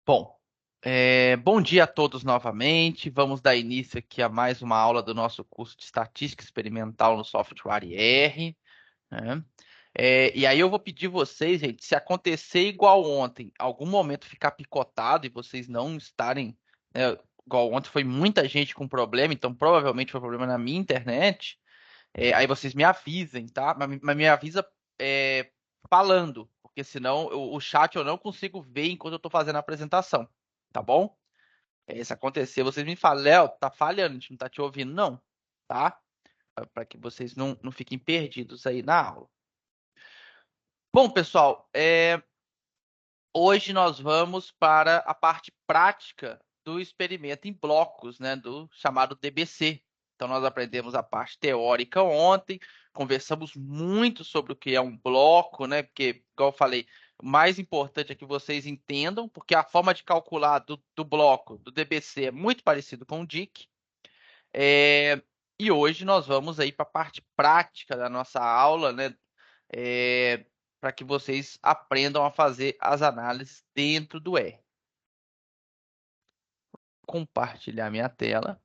Bom, bom dia a todos novamente. Vamos dar início aqui a mais uma aula do nosso curso de Estatística Experimental no Software R, né? E aí eu vou pedir vocês, gente, se acontecer igual ontem, algum momento ficar picotado e vocês não estarem, né, igual ontem foi muita gente com problema, então provavelmente foi problema na minha internet. Aí vocês me avisem, tá? Mas me avisa falando, porque senão o chat eu não consigo ver enquanto eu estou fazendo a apresentação, tá bom? Se acontecer, vocês me falam, Léo, tá falhando, a gente não tá te ouvindo, não, tá? Para que vocês não fiquem perdidos aí na aula. Bom, pessoal, hoje nós vamos para a parte prática do experimento em blocos, né, do chamado DBC. Então, nós aprendemos a parte teórica ontem, conversamos muito sobre o que é um bloco, né, porque, igual eu falei, o mais importante é que vocês entendam, porque a forma de calcular do bloco, do DBC, é muito parecido com o DIC. E hoje nós vamos aí para a parte prática da nossa aula, né? Para que vocês aprendam a fazer as análises dentro do R. Compartilhar minha tela.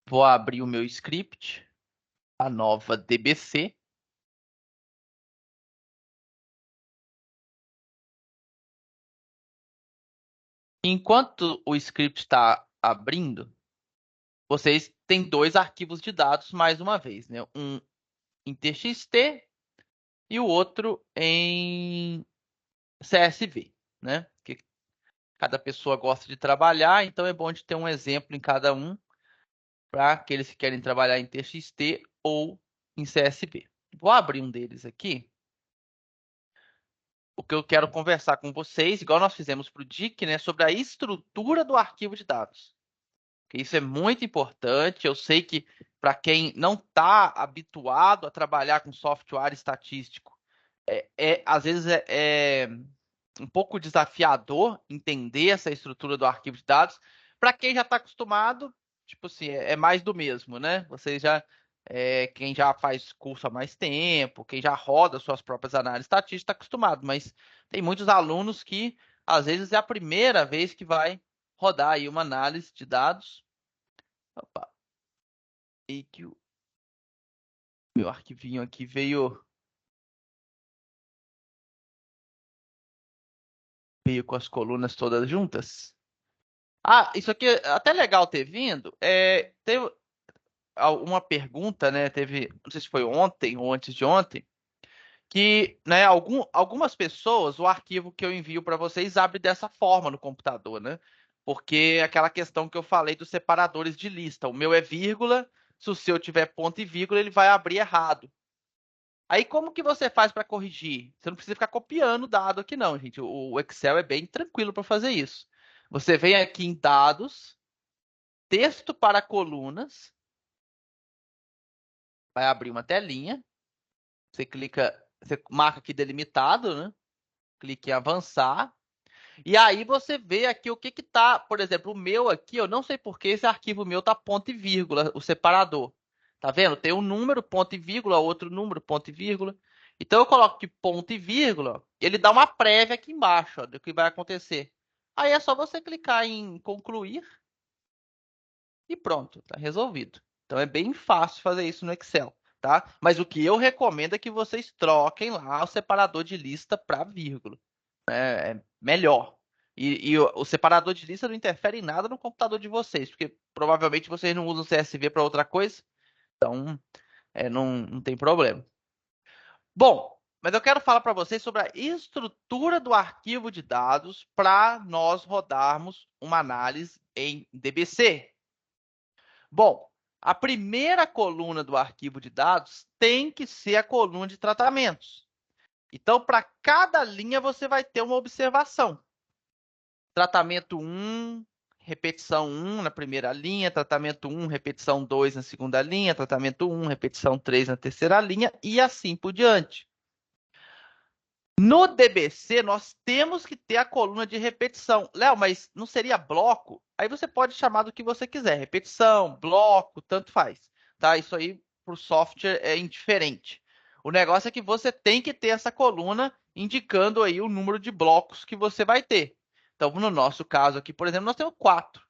Vou abrir o meu script, a nova DBC. Enquanto o script está abrindo, vocês têm dois arquivos de dados mais uma vez, né? Um em TXT e o outro em CSV, né? Que cada pessoa gosta de trabalhar, então é bom de ter um exemplo em cada um para aqueles que querem trabalhar em TXT ou em CSV. Vou abrir um deles aqui, porque eu quero conversar com vocês, igual nós fizemos para o DIC, né, sobre a estrutura do arquivo de dados. Porque isso é muito importante. Eu sei que para quem não está habituado a trabalhar com software estatístico, às vezes é um pouco desafiador entender essa estrutura do arquivo de dados. Para quem já está acostumado, tipo assim, é mais do mesmo, né? Vocês já, quem já faz curso há mais tempo, quem já roda suas próprias análises estatísticas, está acostumado. Mas tem muitos alunos que, às vezes, é a primeira vez que vai rodar aí uma análise de dados. Opa, e que o meu arquivinho aqui veio com as colunas todas juntas. Ah, isso aqui é até legal ter vindo. Teve uma pergunta, né? Teve, não sei se foi ontem ou antes de ontem, que, né, algumas pessoas, o arquivo que eu envio para vocês abre dessa forma no computador, né? Porque é aquela questão que eu falei dos separadores de lista. O meu é vírgula, se o seu tiver ponto e vírgula, ele vai abrir errado. Aí, como que você faz para corrigir? Você não precisa ficar copiando o dado aqui, não, gente. O Excel é bem tranquilo para fazer isso. Você vem aqui em Dados, Texto para colunas, vai abrir uma telinha. Você clica, você marca aqui delimitado, né? Clique em avançar. E aí você vê aqui o que que tá, por exemplo, o meu aqui, eu não sei por que esse arquivo meu tá ponto e vírgula, o separador. Tá vendo? Tem um número, ponto e vírgula, outro número, ponto e vírgula. Então eu coloco aqui ponto e vírgula, ele dá uma prévia aqui embaixo, ó, do que vai acontecer. Aí é só você clicar em concluir e pronto, tá resolvido. Então é bem fácil fazer isso no Excel, tá? Mas o que eu recomendo é que vocês troquem lá o separador de lista para vírgula, né? É melhor. E o separador de lista não interfere em nada no computador de vocês, porque provavelmente vocês não usam CSV para outra coisa, então não tem problema. Bom, mas eu quero falar para vocês sobre a estrutura do arquivo de dados para nós rodarmos uma análise em DBC. Bom, a primeira coluna do arquivo de dados tem que ser a coluna de tratamentos. Então, para cada linha, você vai ter uma observação. Tratamento 1, repetição 1 na primeira linha, tratamento 1, repetição 2 na segunda linha, tratamento 1, repetição 3 na terceira linha e assim por diante. No DBC, nós temos que ter a coluna de repetição. Léo, mas não seria bloco? Aí você pode chamar do que você quiser. Repetição, bloco, tanto faz. Tá? Isso aí o software é indiferente. O negócio é que você tem que ter essa coluna indicando aí o número de blocos que você vai ter. Então, no nosso caso aqui, por exemplo, nós temos 4,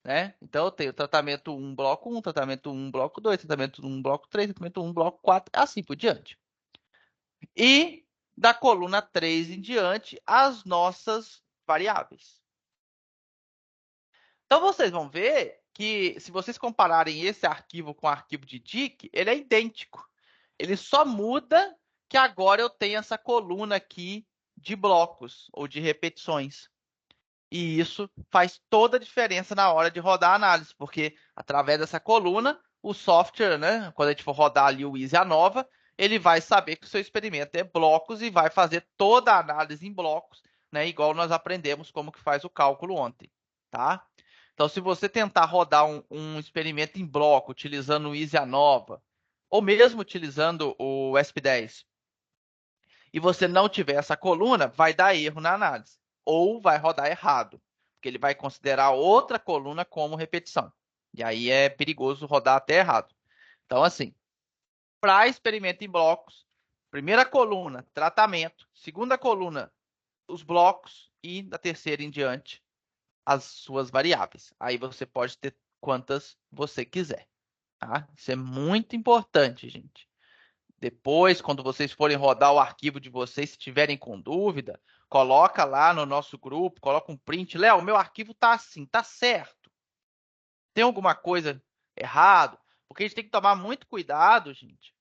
né? Então, eu tenho tratamento 1, bloco 1, tratamento 1, bloco 2, tratamento 1, bloco 3, tratamento 1, bloco 4, assim por diante. E da coluna 3 em diante, as nossas variáveis. Então, vocês vão ver que, se vocês compararem esse arquivo com o arquivo de DIC, ele é idêntico. Ele só muda que agora eu tenho essa coluna aqui de blocos ou de repetições. E isso faz toda a diferença na hora de rodar a análise, porque através dessa coluna, o software, né, quando a gente for rodar ali o Easy Nova, ele vai saber que o seu experimento é blocos e vai fazer toda a análise em blocos, né, igual nós aprendemos como que faz o cálculo ontem, tá? Então, se você tentar rodar um experimento em bloco utilizando o Easy Nova, ou mesmo utilizando o ESP10, e você não tiver essa coluna, vai dar erro na análise. Ou vai rodar errado, porque ele vai considerar outra coluna como repetição. E aí é perigoso rodar até errado. Então, assim, para experimento em blocos, primeira coluna, tratamento. Segunda coluna, os blocos. E da terceira em diante, as suas variáveis. Aí você pode ter quantas você quiser. Tá? Isso é muito importante, gente. Depois, quando vocês forem rodar o arquivo de vocês, se tiverem com dúvida, coloca lá no nosso grupo, coloca um print. Léo, meu arquivo tá assim, tá certo. Tem alguma coisa errado? Porque a gente tem que tomar muito cuidado, gente.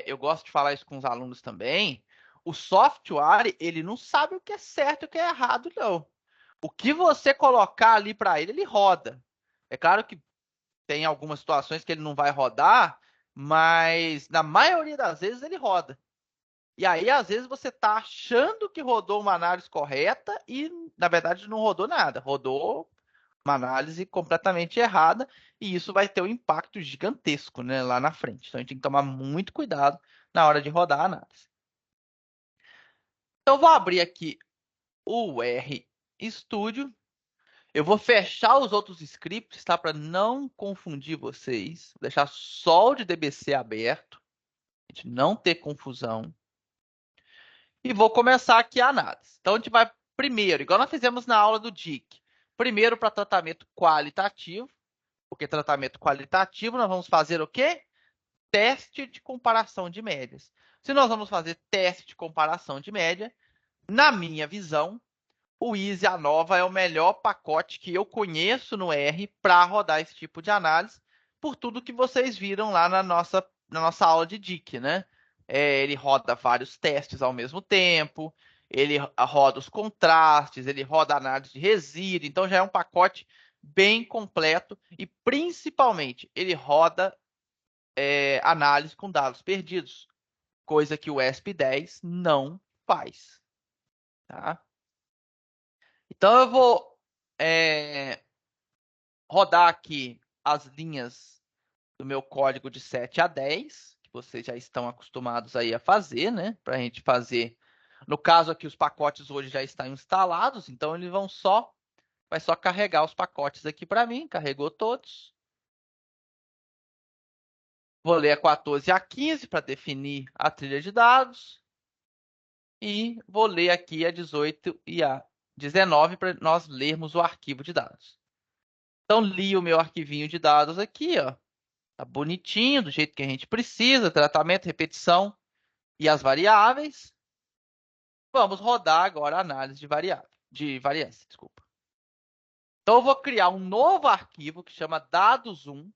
Eu gosto de falar isso com os alunos também. O software, ele não sabe o que é certo e o que é errado, não. O que você colocar ali para ele, ele roda. É claro que tem algumas situações que ele não vai rodar, mas na maioria das vezes ele roda. E aí, às vezes, você está achando que rodou uma análise correta e, na verdade, não rodou nada. Rodou uma análise completamente errada e isso vai ter um impacto gigantesco, né, lá na frente. Então, a gente tem que tomar muito cuidado na hora de rodar a análise. Então, eu vou abrir aqui o RStudio. Eu vou fechar os outros scripts, tá? Para não confundir vocês. Vou deixar só o de DBC aberto. A gente não ter confusão. E vou começar aqui a análise. Então, a gente vai primeiro, igual nós fizemos na aula do DIC. Primeiro para tratamento qualitativo. Porque tratamento qualitativo, nós vamos fazer o quê? Teste de comparação de médias. Se nós vamos fazer teste de comparação de média, na minha visão, o Easy Nova é o melhor pacote que eu conheço no R para rodar esse tipo de análise, por tudo que vocês viram lá na nossa aula de DIC, né? Ele roda vários testes ao mesmo tempo, ele roda os contrastes, ele roda análise de resíduo, então já é um pacote bem completo e principalmente ele roda análise com dados perdidos, coisa que o ESP10 não faz, tá? Então eu vou rodar aqui as linhas do meu código de 7 a 10, que vocês já estão acostumados aí a fazer, né? Para a gente fazer. No caso aqui, os pacotes hoje já estão instalados, então eles vai só carregar os pacotes aqui para mim. Carregou todos. Vou ler a 14 a 15 para definir a trilha de dados. E vou ler aqui a 18 e a 19 para nós lermos o arquivo de dados. Então, li o meu arquivinho de dados aqui, ó. Tá bonitinho, do jeito que a gente precisa, tratamento, repetição e as variáveis. Vamos rodar agora a análise de variância, desculpa. Então, eu vou criar um novo arquivo que chama dados1.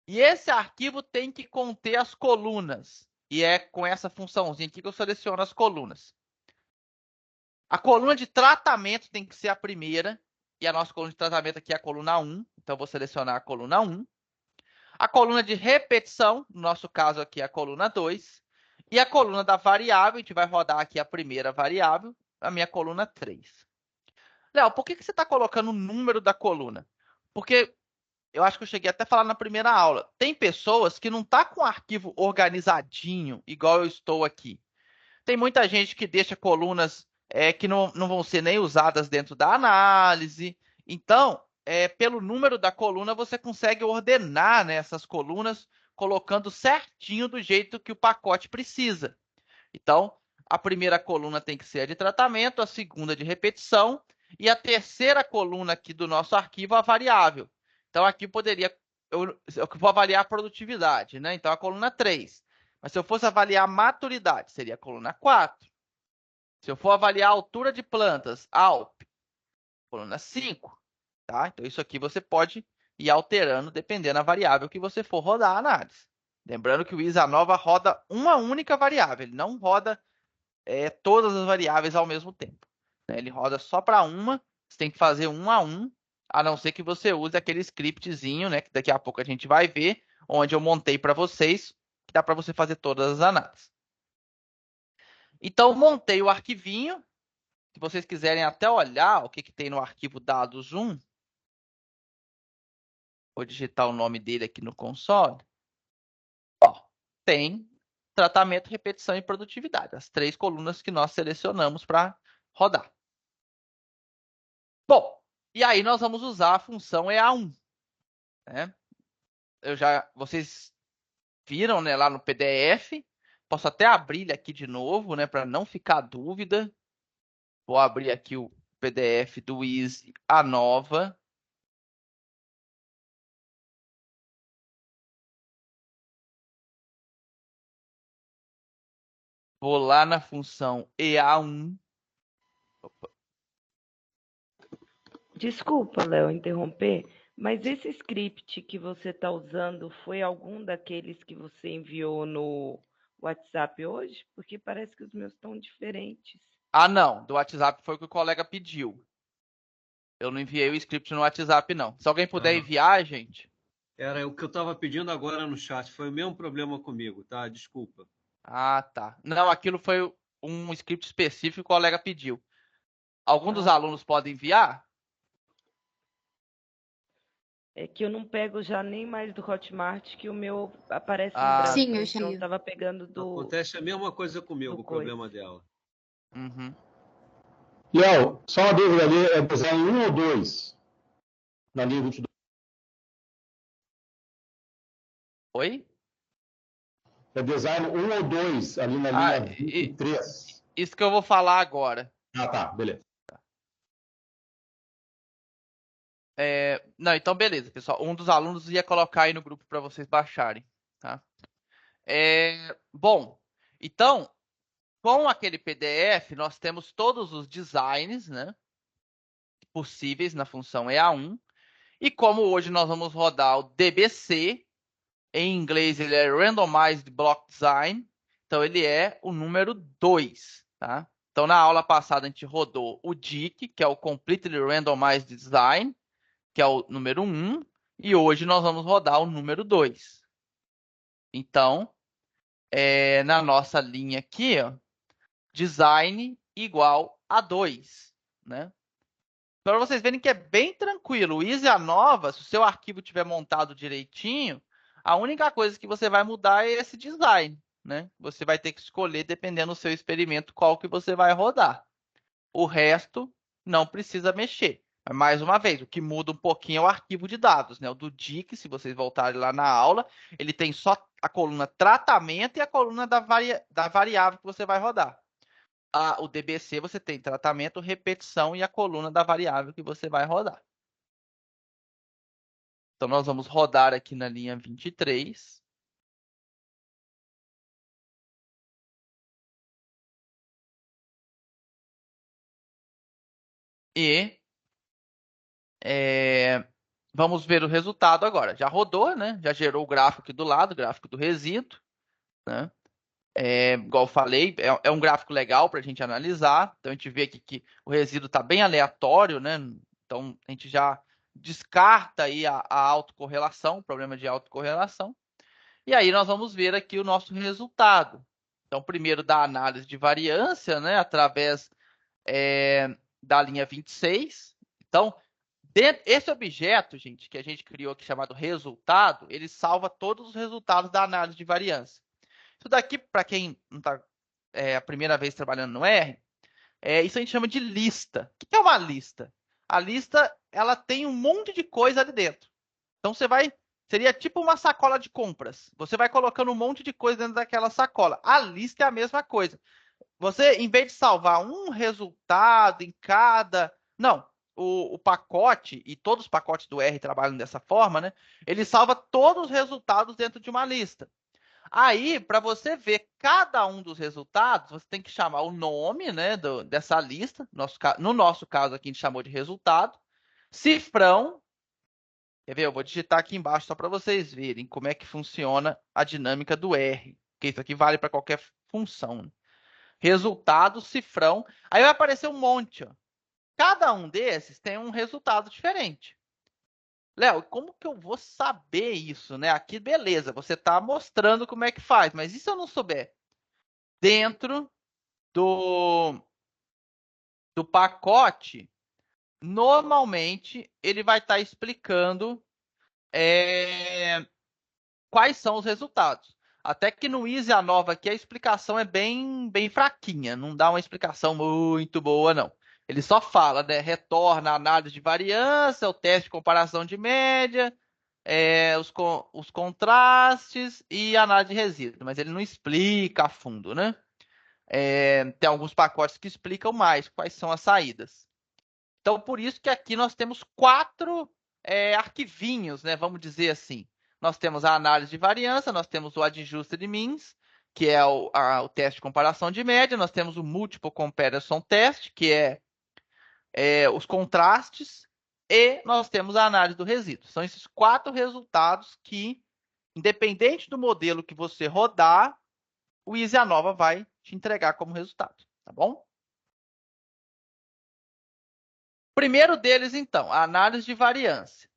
E esse arquivo tem que conter as colunas. E é com essa funçãozinha aqui que eu seleciono as colunas. A coluna de tratamento tem que ser a primeira. E a nossa coluna de tratamento aqui é a coluna 1. Então, eu vou selecionar a coluna 1. A coluna de repetição, no nosso caso aqui é a coluna 2. E a coluna da variável, a gente vai rodar aqui a primeira variável, a minha coluna 3. Léo, por que você está colocando o número da coluna? Porque eu acho que eu cheguei até a falar na primeira aula. Tem pessoas que não estão com o arquivo organizadinho, igual eu estou aqui. Tem muita gente que deixa colunas que não vão ser nem usadas dentro da análise. Então, pelo número da coluna, você consegue ordenar, né, essas colunas colocando certinho do jeito que o pacote precisa. Então, a primeira coluna tem que ser a de tratamento, a segunda de repetição e a terceira coluna aqui do nosso arquivo a variável. Então, aqui eu vou avaliar a produtividade, né? Então, a coluna 3. Mas se eu fosse avaliar a maturidade, seria a coluna 4. Se eu for avaliar a altura de plantas, ALP, coluna 5. Tá? Então, isso aqui você pode ir alterando dependendo da variável que você for rodar a análise. Lembrando que o ISANOVA roda uma única variável, ele não roda todas as variáveis ao mesmo tempo. Né? Ele roda só para uma, você tem que fazer um a não ser que você use aquele scriptzinho, né, que daqui a pouco a gente vai ver, onde eu montei para vocês, que dá para você fazer todas as análises. Então, montei o arquivinho. Se vocês quiserem até olhar o que tem no arquivo dados 1, vou digitar o nome dele aqui no console. Ó, tem tratamento, repetição e produtividade, as 3 colunas que nós selecionamos para rodar. Bom, e aí nós vamos usar a função EA1. Né? Vocês viram, né, lá no PDF. Posso até abrir ele aqui de novo, né, para não ficar dúvida. Vou abrir aqui o PDF do ISANOVA. Vou lá na função EA1. Opa. Desculpa, Léo, interromper, mas esse script que você está usando foi algum daqueles que você enviou no WhatsApp hoje? Porque parece que os meus estão diferentes. Ah, não. Do WhatsApp foi o que o colega pediu. Eu não enviei o script no WhatsApp, não. Se alguém puder enviar, gente. Era o que eu estava pedindo agora no chat. Foi o mesmo problema comigo, tá? Desculpa. Ah, tá. Não, aquilo foi um script específico que o colega pediu. Algum dos alunos pode enviar? É que eu não pego já nem mais do Hotmart, que o meu aparece em branco. Sim, eu Então eu estava pegando do... Acontece a mesma coisa comigo, o problema dela. Uhum. Léo, só uma dúvida ali, é design 1 ou 2? Na linha 22. Oi? É design 1 ou 2 ali na linha 23? Isso que eu vou falar agora. Ah, tá, beleza. Não, então beleza, pessoal. Um dos alunos ia colocar aí no grupo para vocês baixarem. Tá? Bom, então, com aquele PDF, nós temos todos os designs, né, possíveis na função EA1. E como hoje nós vamos rodar o DBC, em inglês ele é Randomized Block Design, então ele é o número 2. Tá? Então, na aula passada, a gente rodou o DIC, que é o Completely Randomized Design, que é o número 1, e hoje nós vamos rodar o número 2. Então, na nossa linha aqui, ó, design igual a 2. Né? Para vocês verem que é bem tranquilo. O ISANOVA, se o seu arquivo tiver montado direitinho, a única coisa que você vai mudar é esse design. Né? Você vai ter que escolher, dependendo do seu experimento, qual que você vai rodar. O resto não precisa mexer. Mas, mais uma vez, o que muda um pouquinho é o arquivo de dados. Né? O do DIC, se vocês voltarem lá na aula, ele tem só a coluna tratamento e a coluna da variável que você vai rodar. O DBC você tem tratamento, repetição e a coluna da variável que você vai rodar. Então, nós vamos rodar aqui na linha 23. E vamos ver o resultado agora. Já rodou, né? Já gerou o gráfico aqui do lado, o gráfico do resíduo. Né? Igual eu falei, é um gráfico legal para a gente analisar. Então, a gente vê aqui que o resíduo está bem aleatório, né? Então, a gente já descarta aí a autocorrelação, o problema de autocorrelação. E aí, nós vamos ver aqui o nosso resultado. Então, primeiro da análise de variância, né? Através da linha 26. Então, esse objeto, gente, que a gente criou aqui chamado resultado, ele salva todos os resultados da análise de variância. Isso daqui, para quem não está a primeira vez trabalhando no R, isso a gente chama de lista. O que é uma lista? A lista, ela tem um monte de coisa ali dentro. Então, você vai seria tipo uma sacola de compras. Você vai colocando um monte de coisa dentro daquela sacola. A lista é a mesma coisa. Você, em vez de salvar um resultado em cada... Não, o pacote, e todos os pacotes do R trabalham dessa forma, né? Ele salva todos os resultados dentro de uma lista. Aí, para você ver cada um dos resultados, você tem que chamar o nome, né, dessa lista. No nosso caso aqui, a gente chamou de resultado. Cifrão. Quer ver? Eu vou digitar aqui embaixo só para vocês verem como é que funciona a dinâmica do R. Porque isso aqui vale para qualquer função, né? Resultado, cifrão. Aí vai aparecer um monte. Ó. Cada um desses tem um resultado diferente. Léo, como que eu vou saber isso, né? Aqui, beleza, você está mostrando como é que faz, mas e se eu não souber? Dentro do pacote, normalmente ele vai estar explicando quais são os resultados. Até que no Easy a nova aqui a explicação é bem fraquinha, não dá uma explicação muito boa, não. Ele só fala, né? Retorna a análise de variância, o teste de comparação de média, os contrastes e a análise de resíduo, mas ele não explica a fundo, né? Tem alguns pacotes que explicam mais quais são as saídas. Então, por isso que aqui nós temos 4 arquivinhos, né? Vamos dizer assim. Nós temos a análise de variância, nós temos o adjusted means, que é o teste de comparação de média, nós temos o multiple comparison test, que é os contrastes, e nós temos a análise do resíduo. São esses 4 resultados que, independente do modelo que você rodar, o Easy Anova vai te entregar como resultado, tá bom? Primeiro deles, então, a análise de variância.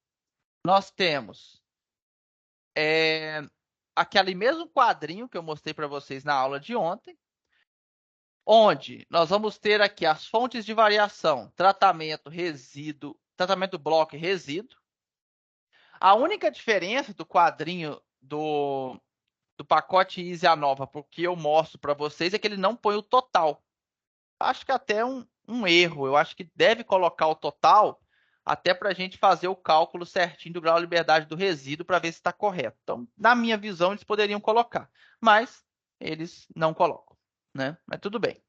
Nós temos aquele mesmo quadrinho que eu mostrei para vocês na aula de ontem, onde nós vamos ter aqui as fontes de variação, tratamento, resíduo, tratamento bloco e resíduo. A única diferença do quadrinho do pacote Easy Anova, porque eu mostro para vocês, é que ele não põe o total. Acho que até um erro. Eu acho que deve colocar o total até para a gente fazer o cálculo certinho do grau de liberdade do resíduo para ver se está correto. Então, na minha visão, eles poderiam colocar, mas eles não colocam, né? Mas tudo bem.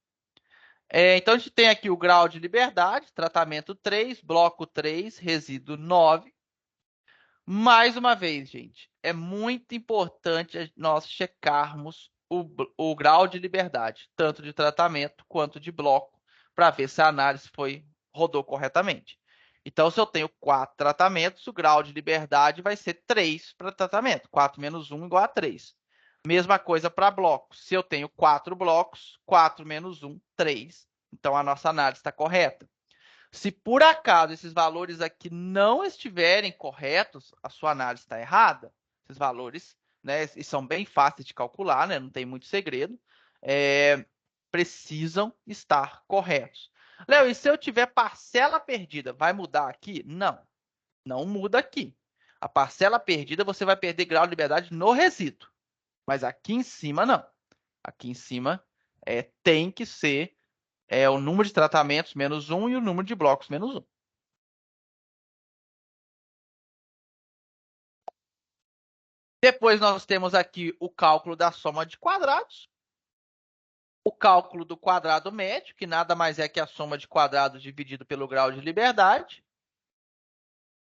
Então, a gente tem aqui o grau de liberdade, tratamento 3, bloco 3, resíduo 9. Mais uma vez, gente, é muito importante nós checarmos o grau de liberdade, tanto de tratamento quanto de bloco, para ver se a análise rodou corretamente. Então, se eu tenho 4 tratamentos, o grau de liberdade vai ser 3 para tratamento. 4 menos 1 igual a 3. Mesma coisa para blocos. Se eu tenho 4 blocos, 4 menos 1, 3. Então, a nossa análise está correta. Se por acaso esses valores aqui não estiverem corretos, a sua análise está errada. Esses valores, né, e são bem fáceis de calcular, né, não tem muito segredo, precisam estar corretos. Léo, e se eu tiver parcela perdida, vai mudar aqui? Não, não muda aqui. A parcela perdida, você vai perder grau de liberdade no resíduo. Mas aqui em cima, não. Aqui em cima tem que ser o número de tratamentos menos 1 e o número de blocos menos 1. Depois nós temos aqui o cálculo da soma de quadrados. O cálculo do quadrado médio, que nada mais é que a soma de quadrados dividido pelo grau de liberdade.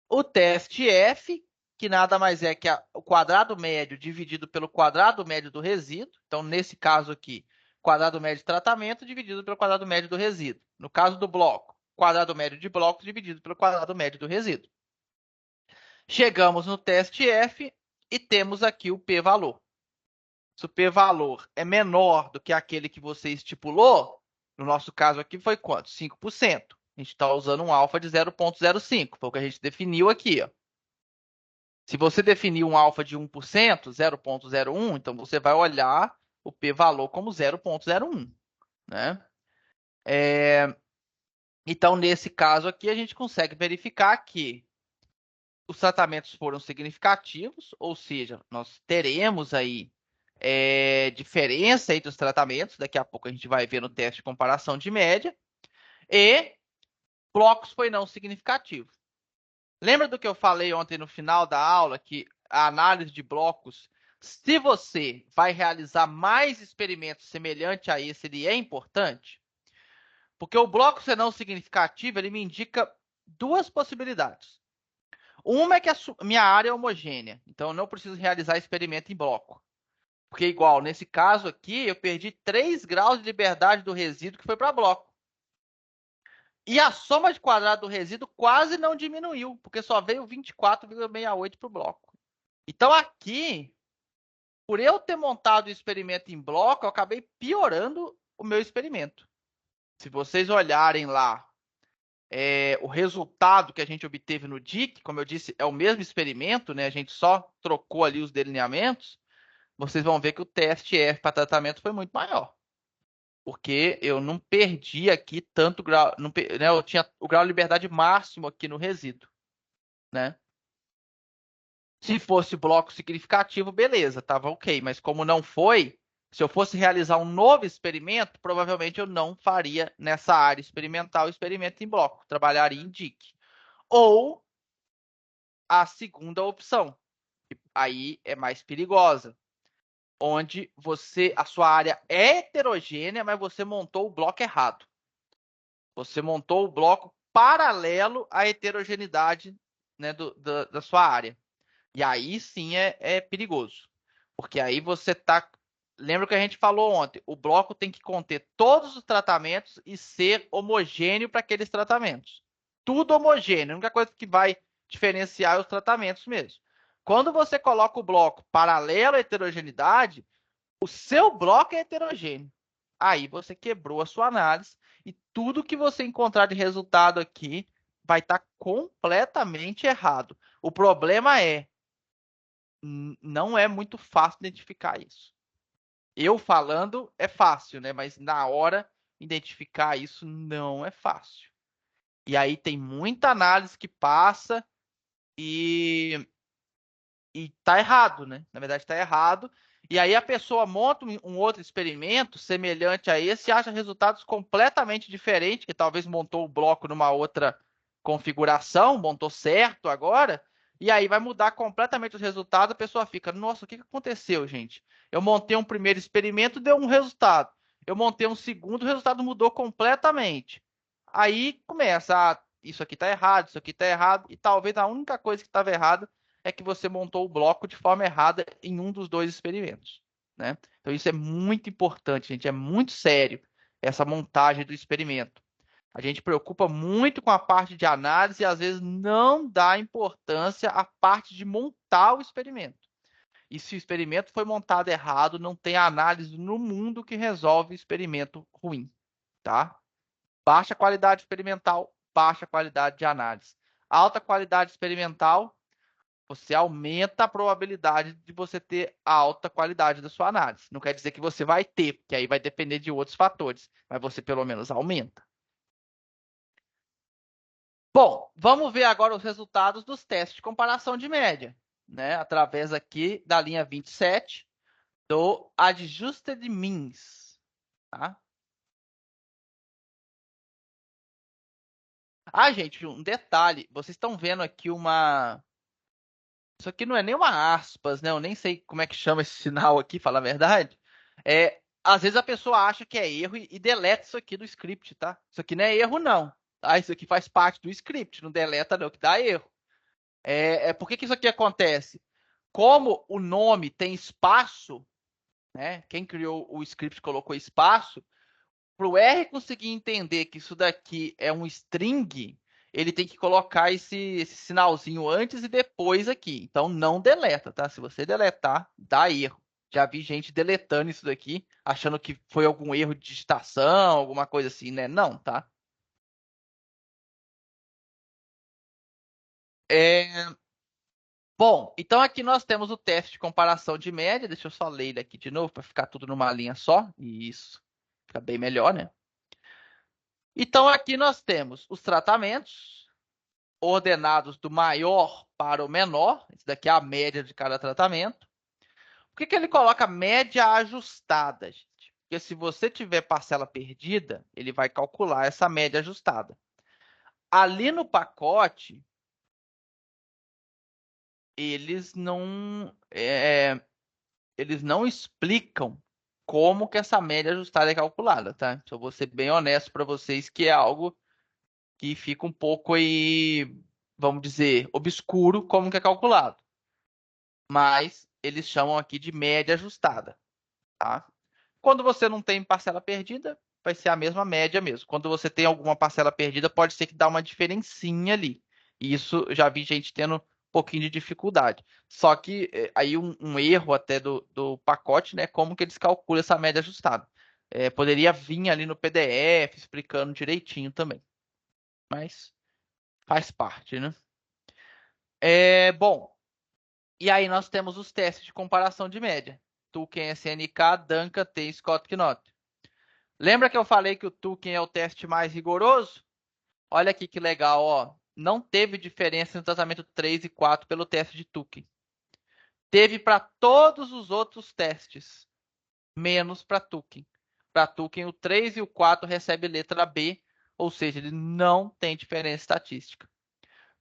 O teste F, que nada mais é que o quadrado médio dividido pelo quadrado médio do resíduo. Então, nesse caso aqui, quadrado médio de tratamento dividido pelo quadrado médio do resíduo. No caso do bloco, quadrado médio de blocos dividido pelo quadrado médio do resíduo. Chegamos no teste F e temos aqui o p-valor. Se o p-valor é menor do que aquele que você estipulou, no nosso caso aqui foi quanto? 5%. A gente está usando um alfa de 0,05, foi o que a gente definiu aqui. Ó. Se você definir um alfa de 1%, 0,01, então você vai olhar o p-valor como 0,01. Né? Então, nesse caso aqui, a gente consegue verificar que os tratamentos foram significativos, ou seja, nós teremos aí diferença entre os tratamentos, daqui a pouco a gente vai ver no teste de comparação de média, e blocos foi não significativo. Lembra do que eu falei ontem no final da aula, que a análise de blocos, se você vai realizar mais experimentos semelhantes a esse, ele é importante? Porque o bloco ser não significativo, ele me indica duas possibilidades. Uma é que a minha área é homogênea, então eu não preciso realizar experimento em bloco. Porque, igual, nesse caso aqui, eu perdi 3 graus de liberdade do resíduo que foi para bloco. E a soma de quadrado do resíduo quase não diminuiu, porque só veio 24,68 para o bloco. Então, aqui, por eu ter montado o experimento em bloco, eu acabei piorando o meu experimento. Se vocês olharem lá, o resultado que a gente obteve no DIC, como eu disse, é o mesmo experimento, né? A gente só trocou ali os delineamentos. Vocês vão ver que o TSF para tratamento foi muito maior. Porque eu não perdi aqui tanto grau, não, né, eu tinha o grau de liberdade máximo aqui no resíduo, né? Se fosse bloco significativo, beleza, tava ok, mas como não foi, se eu fosse realizar um novo experimento, provavelmente eu não faria nessa área experimental experimento em bloco, trabalharia em DIC. Ou a segunda opção, que aí é mais perigosa, onde a sua área é heterogênea, mas você montou o bloco errado. Você montou o bloco paralelo à heterogeneidade, né, da sua área. E aí sim é perigoso. Porque aí você está. Lembra que a gente falou ontem? O bloco tem que conter todos os tratamentos e ser homogêneo para aqueles tratamentos. Tudo homogêneo. A única coisa que vai diferenciar é os tratamentos mesmo. Quando você coloca o bloco paralelo à heterogeneidade, o seu bloco é heterogêneo. Aí você quebrou a sua análise e tudo que você encontrar de resultado aqui vai estar completamente errado. O problema não é muito fácil identificar isso. Eu falando é fácil, né? Mas na hora identificar isso não é fácil. E aí tem muita análise que passa e tá errado, né? Na verdade está errado. E aí a pessoa monta um outro experimento semelhante a esse e acha resultados completamente diferentes, que talvez montou o bloco numa outra configuração, montou certo agora, e aí vai mudar completamente os resultados, a pessoa fica, nossa, o que aconteceu, gente? Eu montei um primeiro experimento, deu um resultado. Eu montei um segundo, o resultado mudou completamente. Aí começa, isso aqui está errado, isso aqui está errado, e talvez a única coisa que estava errada é que você montou o bloco de forma errada em um dos dois experimentos, né? Então isso é muito importante, gente, é muito sério essa montagem do experimento. A gente preocupa muito com a parte de análise e às vezes não dá importância à parte de montar o experimento. E se o experimento foi montado errado, não tem análise no mundo que resolve experimento ruim, tá? Baixa qualidade experimental, baixa qualidade de análise. Alta qualidade experimental, você aumenta a probabilidade de você ter a alta qualidade da sua análise. Não quer dizer que você vai ter, porque aí vai depender de outros fatores, mas você pelo menos aumenta. Bom, vamos ver agora os resultados dos testes de comparação de média, né? Através aqui da linha 27 do Adjusted Means, tá? Ah, gente, um detalhe, vocês estão vendo aqui isso aqui não é nem uma aspas, né? Eu nem sei como é que chama esse sinal aqui, falar a verdade. Às vezes a pessoa acha que é erro e deleta isso aqui do script, tá? Isso aqui não é erro, não. Tá? Isso aqui faz parte do script, não deleta não, que dá erro. Por que isso aqui acontece? Como o nome tem espaço, né? Quem criou o script colocou espaço, para o R conseguir entender que isso daqui é um string, ele tem que colocar esse sinalzinho antes e depois aqui. Então, não deleta, tá? Se você deletar, dá erro. Já vi gente deletando isso daqui, achando que foi algum erro de digitação, alguma coisa assim, né? Não, tá? Bom, então aqui nós temos o teste de comparação de média. Deixa eu só ler ele aqui de novo para ficar tudo numa linha só. Isso fica bem melhor, né? Então aqui nós temos os tratamentos ordenados do maior para o menor. Isso daqui é a média de cada tratamento. Por que ele coloca média ajustada, gente? Porque se você tiver parcela perdida, ele vai calcular essa média ajustada. Ali no pacote, eles não explicam como que essa média ajustada é calculada, tá? Só vou ser bem honesto para vocês que é algo que fica um pouco aí, vamos dizer, obscuro como que é calculado. Mas eles chamam aqui de média ajustada, tá? Quando você não tem parcela perdida, vai ser a mesma média mesmo. Quando você tem alguma parcela perdida, pode ser que dá uma diferencinha ali. E isso eu já vi gente tendo um pouquinho de dificuldade. Só que aí um erro até do pacote, né? Como que eles calculam essa média ajustada. Poderia vir ali no PDF explicando direitinho também. Mas faz parte, né? Bom, e aí nós temos os testes de comparação de média. Tuken SNK, Duncan, T, Scott Knott. Lembra que eu falei que o Tuken é o teste mais rigoroso? Olha aqui que legal, ó. Não teve diferença no tratamento 3 e 4 pelo teste de Tuken. Teve para todos os outros testes, menos para Tuken. Para Tuken, o 3 e o 4 recebe letra B, ou seja, ele não tem diferença estatística.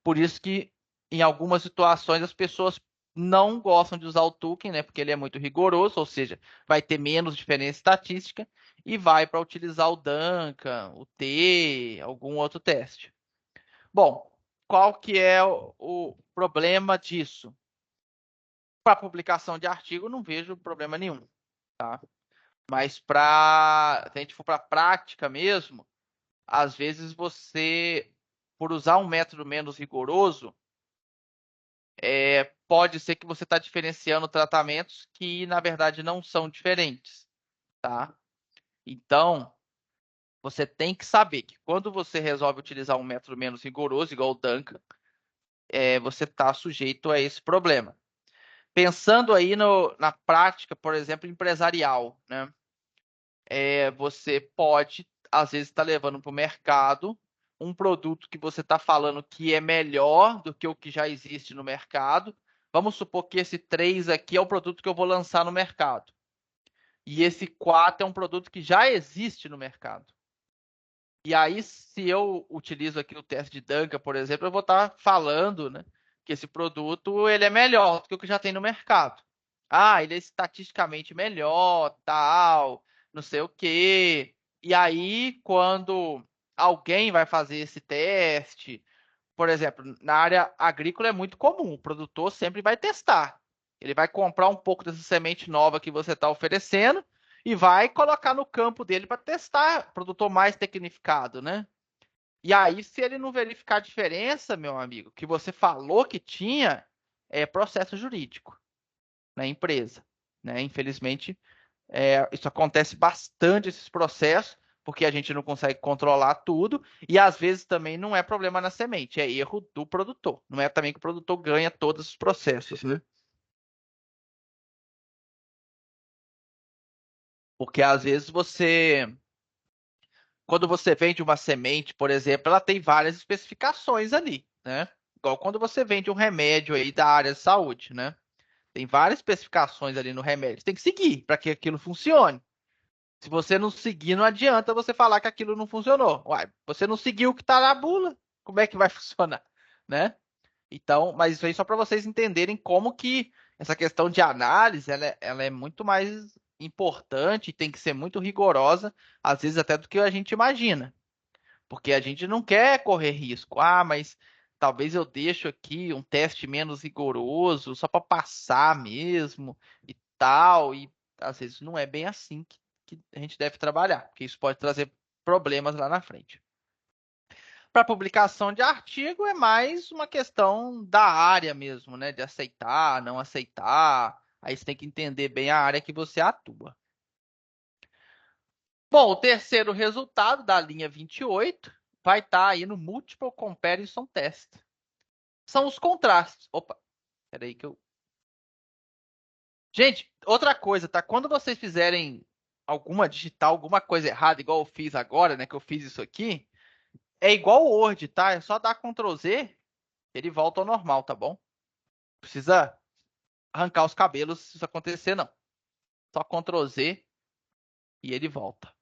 Por isso que em algumas situações as pessoas não gostam de usar o Tuken, né? Porque ele é muito rigoroso, ou seja, vai ter menos diferença estatística e vai para utilizar o Duncan, o T, algum outro teste. Bom, qual que é o problema disso? Para publicação de artigo, não vejo problema nenhum, tá? Mas se a gente for para a prática mesmo, às vezes você, por usar um método menos rigoroso, pode ser que você está diferenciando tratamentos que, na verdade, não são diferentes, tá? Então, você tem que saber que quando você resolve utilizar um método menos rigoroso, igual o Duncan, você está sujeito a esse problema. Pensando aí na prática, por exemplo, empresarial, né? Você pode, às vezes, estar levando para o mercado um produto que você está falando que é melhor do que o que já existe no mercado. Vamos supor que esse 3 aqui é o produto que eu vou lançar no mercado. E esse 4 é um produto que já existe no mercado. E aí, se eu utilizo aqui o teste de Duncan, por exemplo, eu vou estar falando, né, que esse produto ele é melhor do que o que já tem no mercado. Ah, ele é estatisticamente melhor, tal, não sei o quê. E aí, quando alguém vai fazer esse teste, por exemplo, na área agrícola é muito comum, o produtor sempre vai testar. Ele vai comprar um pouco dessa semente nova que você está oferecendo e vai colocar no campo dele para testar, produtor mais tecnificado, né? E aí, se ele não verificar a diferença, meu amigo, que você falou que tinha, é processo jurídico na empresa, né? Infelizmente, isso acontece bastante, esses processos, porque a gente não consegue controlar tudo, e às vezes também não é problema na semente, é erro do produtor. Não é também que o produtor ganha todos os processos, né? Porque às vezes quando você vende uma semente, por exemplo, ela tem várias especificações ali, né? Igual quando você vende um remédio aí da área de saúde, né? Tem várias especificações ali no remédio. Você tem que seguir para que aquilo funcione. Se você não seguir, não adianta você falar que aquilo não funcionou. Uai, você não seguiu o que está na bula, como é que vai funcionar, né? Então, mas isso aí só para vocês entenderem como que essa questão de análise, ela é muito mais importante e tem que ser muito rigorosa, às vezes até do que a gente imagina. Porque a gente não quer correr risco. Ah, mas talvez eu deixo aqui um teste menos rigoroso, só para passar mesmo e tal. E às vezes não é bem assim que a gente deve trabalhar, porque isso pode trazer problemas lá na frente. Para publicação de artigo é mais uma questão da área mesmo, né? De aceitar, não aceitar. Aí você tem que entender bem a área que você atua. Bom, o terceiro resultado da linha 28 vai estar aí no Multiple Comparison Test. São os contrastes. Opa, peraí que eu... Gente, outra coisa, tá? Quando vocês fizerem digitar alguma coisa errada, igual eu fiz agora, né? Que eu fiz isso aqui, é igual o Word, tá? É só dar Ctrl Z, ele volta ao normal, tá bom? Precisa arrancar os cabelos se isso acontecer, não. Só Ctrl Z e ele volta.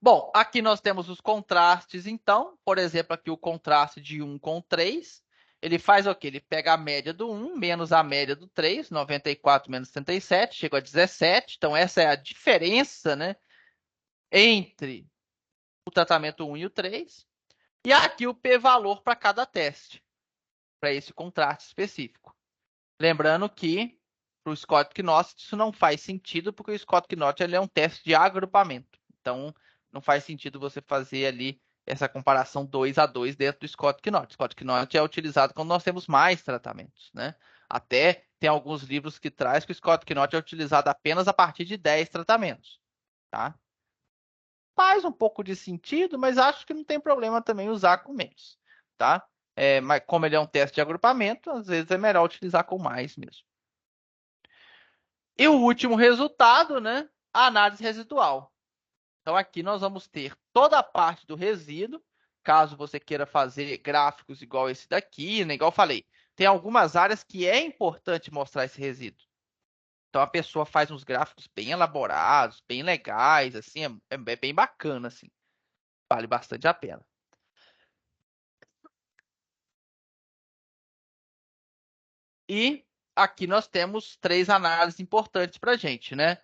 Bom, aqui nós temos os contrastes, então. Por exemplo, aqui o contraste de 1 com 3. ele faz o quê? Ele pega a média do 1 menos a média do 3, 94 menos 77, chegou a 17. Então, essa é a diferença, né, entre o tratamento 1 e o 3. E aqui o p-valor para cada teste, para esse contraste específico. Lembrando que para o Scott-Knott isso não faz sentido, porque o Scott-Knott é um teste de agrupamento. Então, não faz sentido você fazer ali essa comparação 2 a 2 dentro do Scott-Knott. Scott-Knott é utilizado quando nós temos mais tratamentos, né? Até tem alguns livros que traz que o Scott-Knott é utilizado apenas a partir de 10 tratamentos, tá? Faz um pouco de sentido, mas acho que não tem problema também usar com menos, tá? Mas como ele é um teste de agrupamento, às vezes é melhor utilizar com mais mesmo. E o último resultado, né? A análise residual. Então, aqui nós vamos ter toda a parte do resíduo, caso você queira fazer gráficos igual esse daqui, né? Igual eu falei, tem algumas áreas que é importante mostrar esse resíduo. Então, a pessoa faz uns gráficos bem elaborados, bem legais, assim, é bem bacana, assim. Vale bastante a pena. E aqui nós temos 3 análises importantes para a gente, né?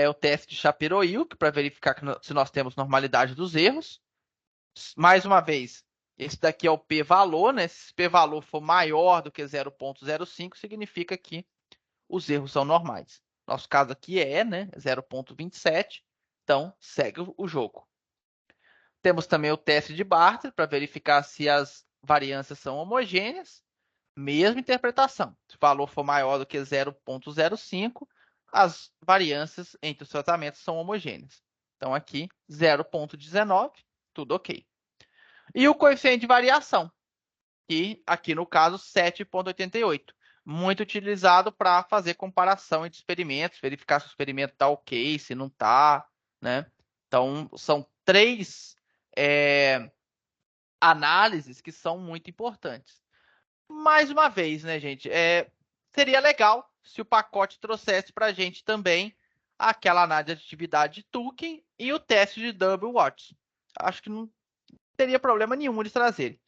O teste de Shapiro-Wilk, para verificar se nós temos normalidade dos erros. Mais uma vez, esse daqui é o p-valor, né? Se o p-valor for maior do que 0,05, significa que os erros são normais. Nosso caso aqui né? 0,27. Então, segue o jogo. Temos também o teste de Bartlett, para verificar se as variâncias são homogêneas. Mesma interpretação. Se o valor for maior do que 0,05, as variâncias entre os tratamentos são homogêneas. Então, aqui, 0,19, tudo ok. E o coeficiente de variação, que aqui no caso, 7,88. Muito utilizado para fazer comparação entre experimentos, verificar se o experimento está ok, se não está, né? Então, são 3 análises que são muito importantes. Mais uma vez, né, gente? Seria legal se o pacote trouxesse para a gente também aquela análise de atividade de Turing e o teste de Double Watts. Acho que não teria problema nenhum de trazer.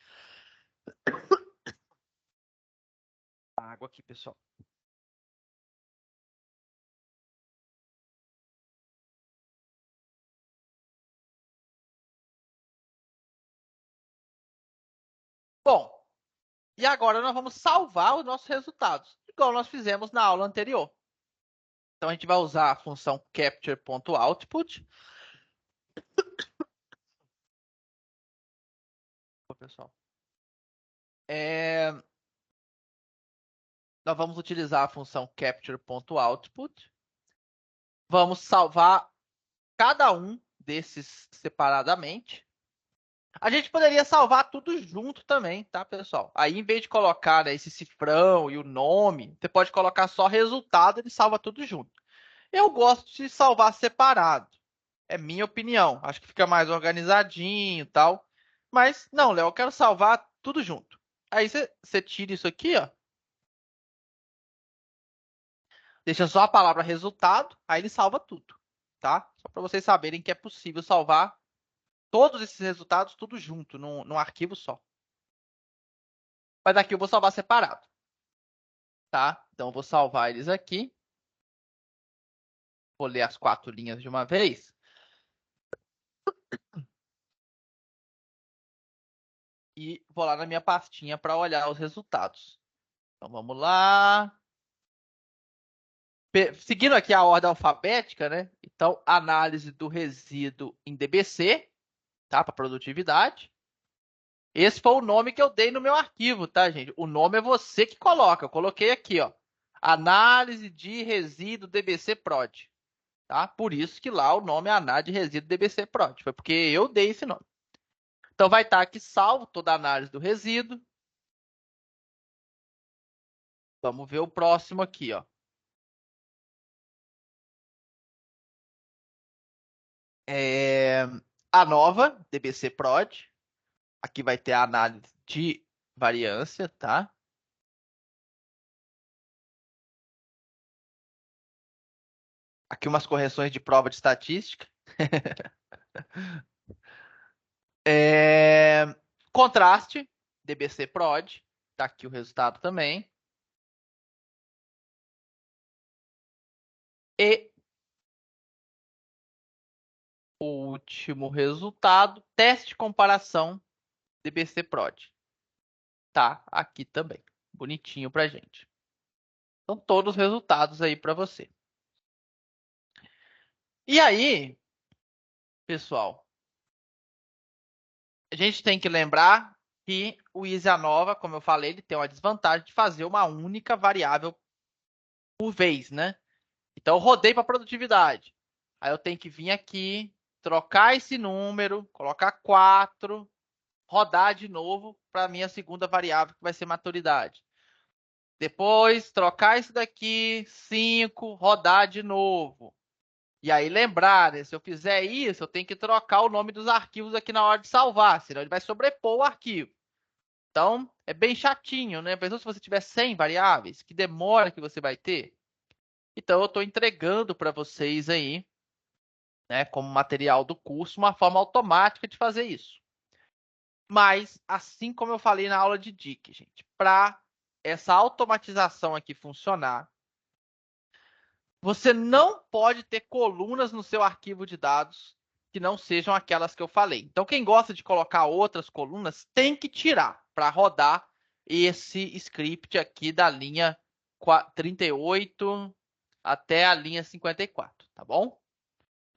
Água aqui, pessoal. Bom, e agora nós vamos salvar os nossos resultados, igual nós fizemos na aula anterior. Então, a gente vai usar a função capture.output. Pessoal. Nós vamos utilizar a função capture.output. Vamos salvar cada um desses separadamente. A gente poderia salvar tudo junto também, tá, pessoal? Aí, em vez de colocar, né, esse cifrão e o nome, você pode colocar só resultado, ele salva tudo junto. Eu gosto de salvar separado. É minha opinião. Acho que fica mais organizadinho e tal. Mas, não, Léo, eu quero salvar tudo junto. Aí você tira isso aqui, ó. Deixa só a palavra resultado, aí ele salva tudo, tá? Só para vocês saberem que é possível salvar todos esses resultados tudo junto, num arquivo só. Mas aqui eu vou salvar separado, tá? Então, eu vou salvar eles aqui. Vou ler as 4 linhas de uma vez. E vou lá na minha pastinha para olhar os resultados. Então, vamos lá. Seguindo aqui a ordem alfabética, né? Então, análise do resíduo em DBC, tá? Para produtividade. Esse foi o nome que eu dei no meu arquivo, tá, gente? O nome é você que coloca. Eu coloquei aqui, ó. Análise de resíduo DBC Prod. Tá? Por isso que lá o nome é análise de resíduo DBC Prod. Foi porque eu dei esse nome. Então vai estar aqui salvo toda a análise do resíduo. Vamos ver o próximo aqui, ó. A nova DBC Prod. Aqui vai ter a análise de variância, tá? Aqui umas correções de prova de estatística. Contraste, DBC Prod. Tá aqui o resultado também. E o último resultado, teste de comparação DBC Prod. Tá aqui também, bonitinho pra gente. Então, todos os resultados aí para você. E aí, pessoal, a gente tem que lembrar que o IsaNova, como eu falei, ele tem uma desvantagem de fazer uma única variável por vez, né? Então, eu rodei para produtividade. Aí eu tenho que vir aqui, trocar esse número, colocar 4, rodar de novo para a minha segunda variável, que vai ser maturidade. Depois, trocar isso daqui, 5, rodar de novo. E aí lembrar, né, se eu fizer isso, eu tenho que trocar o nome dos arquivos aqui na hora de salvar, senão ele vai sobrepor o arquivo. Então, é bem chatinho, né? Pensou se você tiver 100 variáveis, que demora que você vai ter? Então, eu estou entregando para vocês aí, né, como material do curso, uma forma automática de fazer isso. Mas, assim como eu falei na aula de DIC, gente, para essa automatização aqui funcionar, você não pode ter colunas no seu arquivo de dados que não sejam aquelas que eu falei. Então, quem gosta de colocar outras colunas tem que tirar para rodar esse script aqui da linha 38 até a linha 54, tá bom?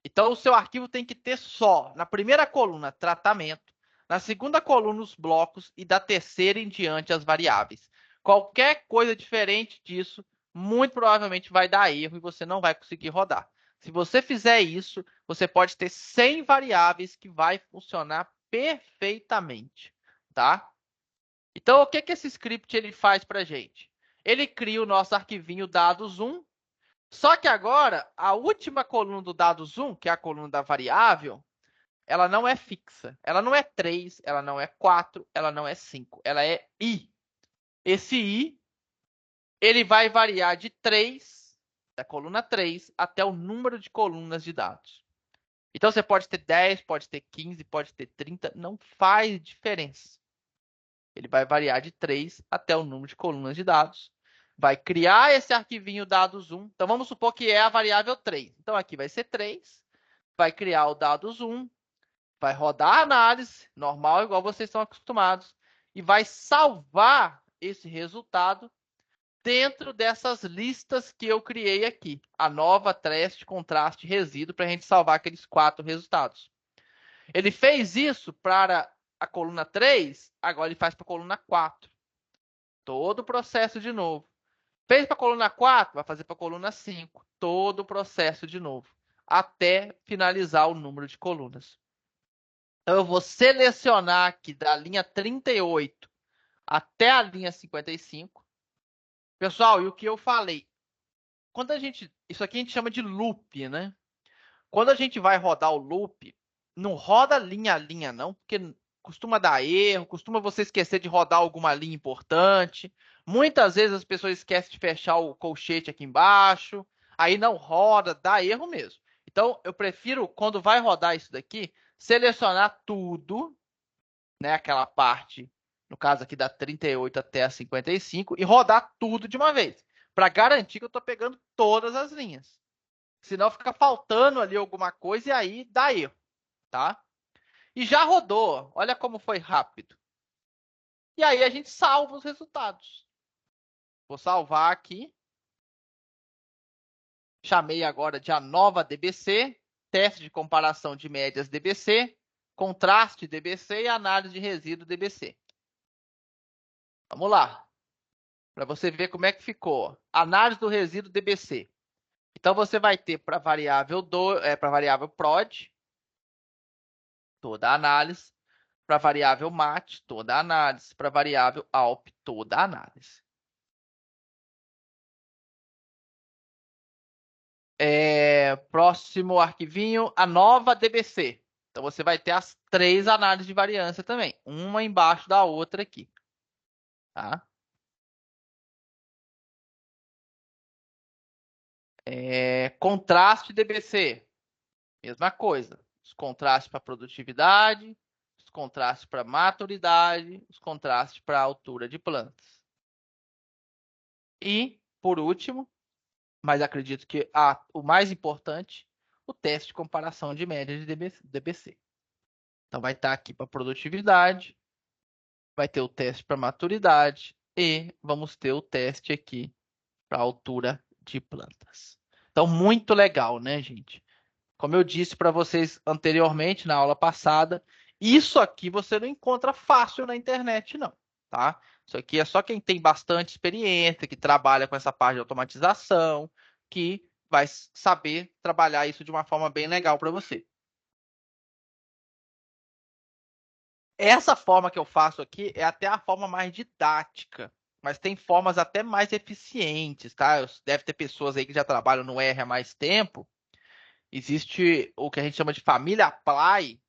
Então, o seu arquivo tem que ter só, na primeira coluna, tratamento, na segunda coluna, os blocos e da terceira em diante, as variáveis. Qualquer coisa diferente disso, muito provavelmente vai dar erro e você não vai conseguir rodar. Se você fizer isso, você pode ter 100 variáveis que vai funcionar perfeitamente, tá? Então, o que esse script ele faz para a gente? Ele cria o nosso arquivinho dados1. Só que agora, a última coluna do dados1, que é a coluna da variável, ela não é fixa. Ela não é 3, ela não é 4, ela não é 5. Ela é i. Esse i, ele vai variar de 3, da coluna 3, até o número de colunas de dados. Então, você pode ter 10, pode ter 15, pode ter 30, não faz diferença. Ele vai variar de 3 até o número de colunas de dados. Vai criar esse arquivinho dados1. Então, vamos supor que é a variável 3. Então, aqui vai ser 3. Vai criar o dados1. Vai rodar a análise, normal, igual vocês estão acostumados. E vai salvar esse resultado dentro dessas listas que eu criei aqui. A nova, teste, contraste, resíduo, para a gente salvar aqueles 4 resultados. Ele fez isso para a coluna 3, agora ele faz para a coluna 4. Todo o processo de novo. Fez para a coluna 4, vai fazer para a coluna 5. Todo o processo de novo. Até finalizar o número de colunas. Então, eu vou selecionar aqui da linha 38 até a linha 55. Pessoal, e o que eu falei? Quando a gente... Isso aqui a gente chama de loop, né? Quando a gente vai rodar o loop, não roda linha a linha, não, porque costuma dar erro, costuma você esquecer de rodar alguma linha importante. Muitas vezes as pessoas esquecem de fechar o colchete aqui embaixo, aí não roda, dá erro mesmo. Então, eu prefiro, quando vai rodar isso daqui, selecionar tudo, né, aquela parte, no caso aqui da 38 até a 55, e rodar tudo de uma vez, para garantir que eu estou pegando todas as linhas. Senão fica faltando ali alguma coisa e aí dá erro, tá? E já rodou. Olha como foi rápido. E aí a gente salva os resultados. Vou salvar aqui. Chamei agora de a nova DBC, teste de comparação de médias DBC, contraste DBC e análise de resíduo DBC. Vamos lá. Para você ver como é que ficou. Análise do resíduo DBC. Então, você vai ter para a variável, variável prod, toda a análise. Para a variável mat, toda a análise. Para a variável alp, toda a análise. Próximo arquivinho, a nova DBC. Então, você vai ter as 3 análises de variância também. Uma embaixo da outra aqui. Tá? Contraste DBC. Mesma coisa. Os contrastes para produtividade, os contrastes para maturidade, os contrastes para altura de plantas. E, por último, mas acredito que o mais importante, o teste de comparação de média de DBC. Então, vai estar aqui para produtividade, vai ter o teste para maturidade e vamos ter o teste aqui para altura de plantas. Então, muito legal, né, gente? Como eu disse para vocês anteriormente, na aula passada, isso aqui você não encontra fácil na internet, não, tá? Isso aqui é só quem tem bastante experiência, que trabalha com essa parte de automatização, que vai saber trabalhar isso de uma forma bem legal para você. Essa forma que eu faço aqui é até a forma mais didática, mas tem formas até mais eficientes, tá? Deve ter pessoas aí que já trabalham no R há mais tempo. Existe o que a gente chama de família apply,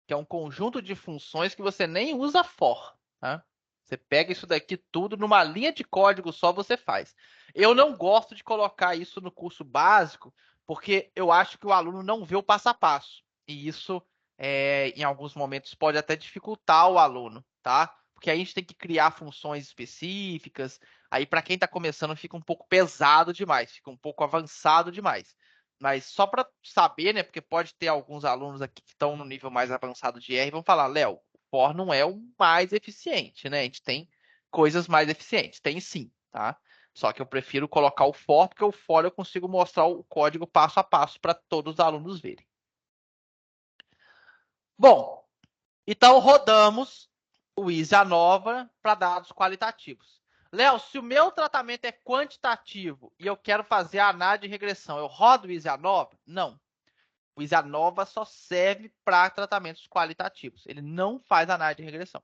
que é um conjunto de funções que você nem usa for, tá? Você pega isso daqui tudo numa linha de código só você faz. Eu não gosto de colocar isso no curso básico, porque eu acho que o aluno não vê o passo a passo. E isso, em alguns momentos, pode até dificultar o aluno, tá? Porque aí a gente tem que criar funções específicas. Aí, para quem está começando, fica um pouco pesado demais, fica um pouco avançado demais. Mas só para saber, né? Porque pode ter alguns alunos aqui que estão no nível mais avançado de R e vão falar, Léo, o for não é o mais eficiente, né? A gente tem coisas mais eficientes. Tem sim, tá? Só que eu prefiro colocar o for, porque o for eu consigo mostrar o código passo a passo para todos os alunos verem. Bom, então rodamos o ISANOVA para dados qualitativos. Léo, se o meu tratamento é quantitativo e eu quero fazer a análise de regressão, eu rodo o ISANOVA? Não. O ISANOVA só serve para tratamentos qualitativos. Ele não faz análise de regressão.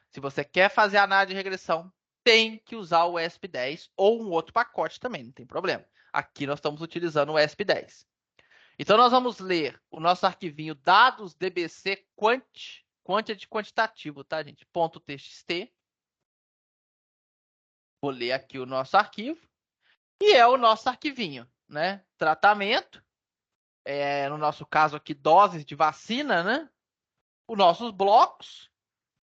Se você quer fazer análise de regressão, tem que usar o ESP10 ou um outro pacote também, não tem problema. Aqui nós estamos utilizando o ESP10. Então, nós vamos ler o nosso arquivinho dados DBC quantity quantitativo, tá, gente? .txt. Vou ler aqui o nosso arquivo. E é o nosso arquivinho, né? Tratamento. No nosso caso aqui, doses de vacina, né? Os nossos blocos.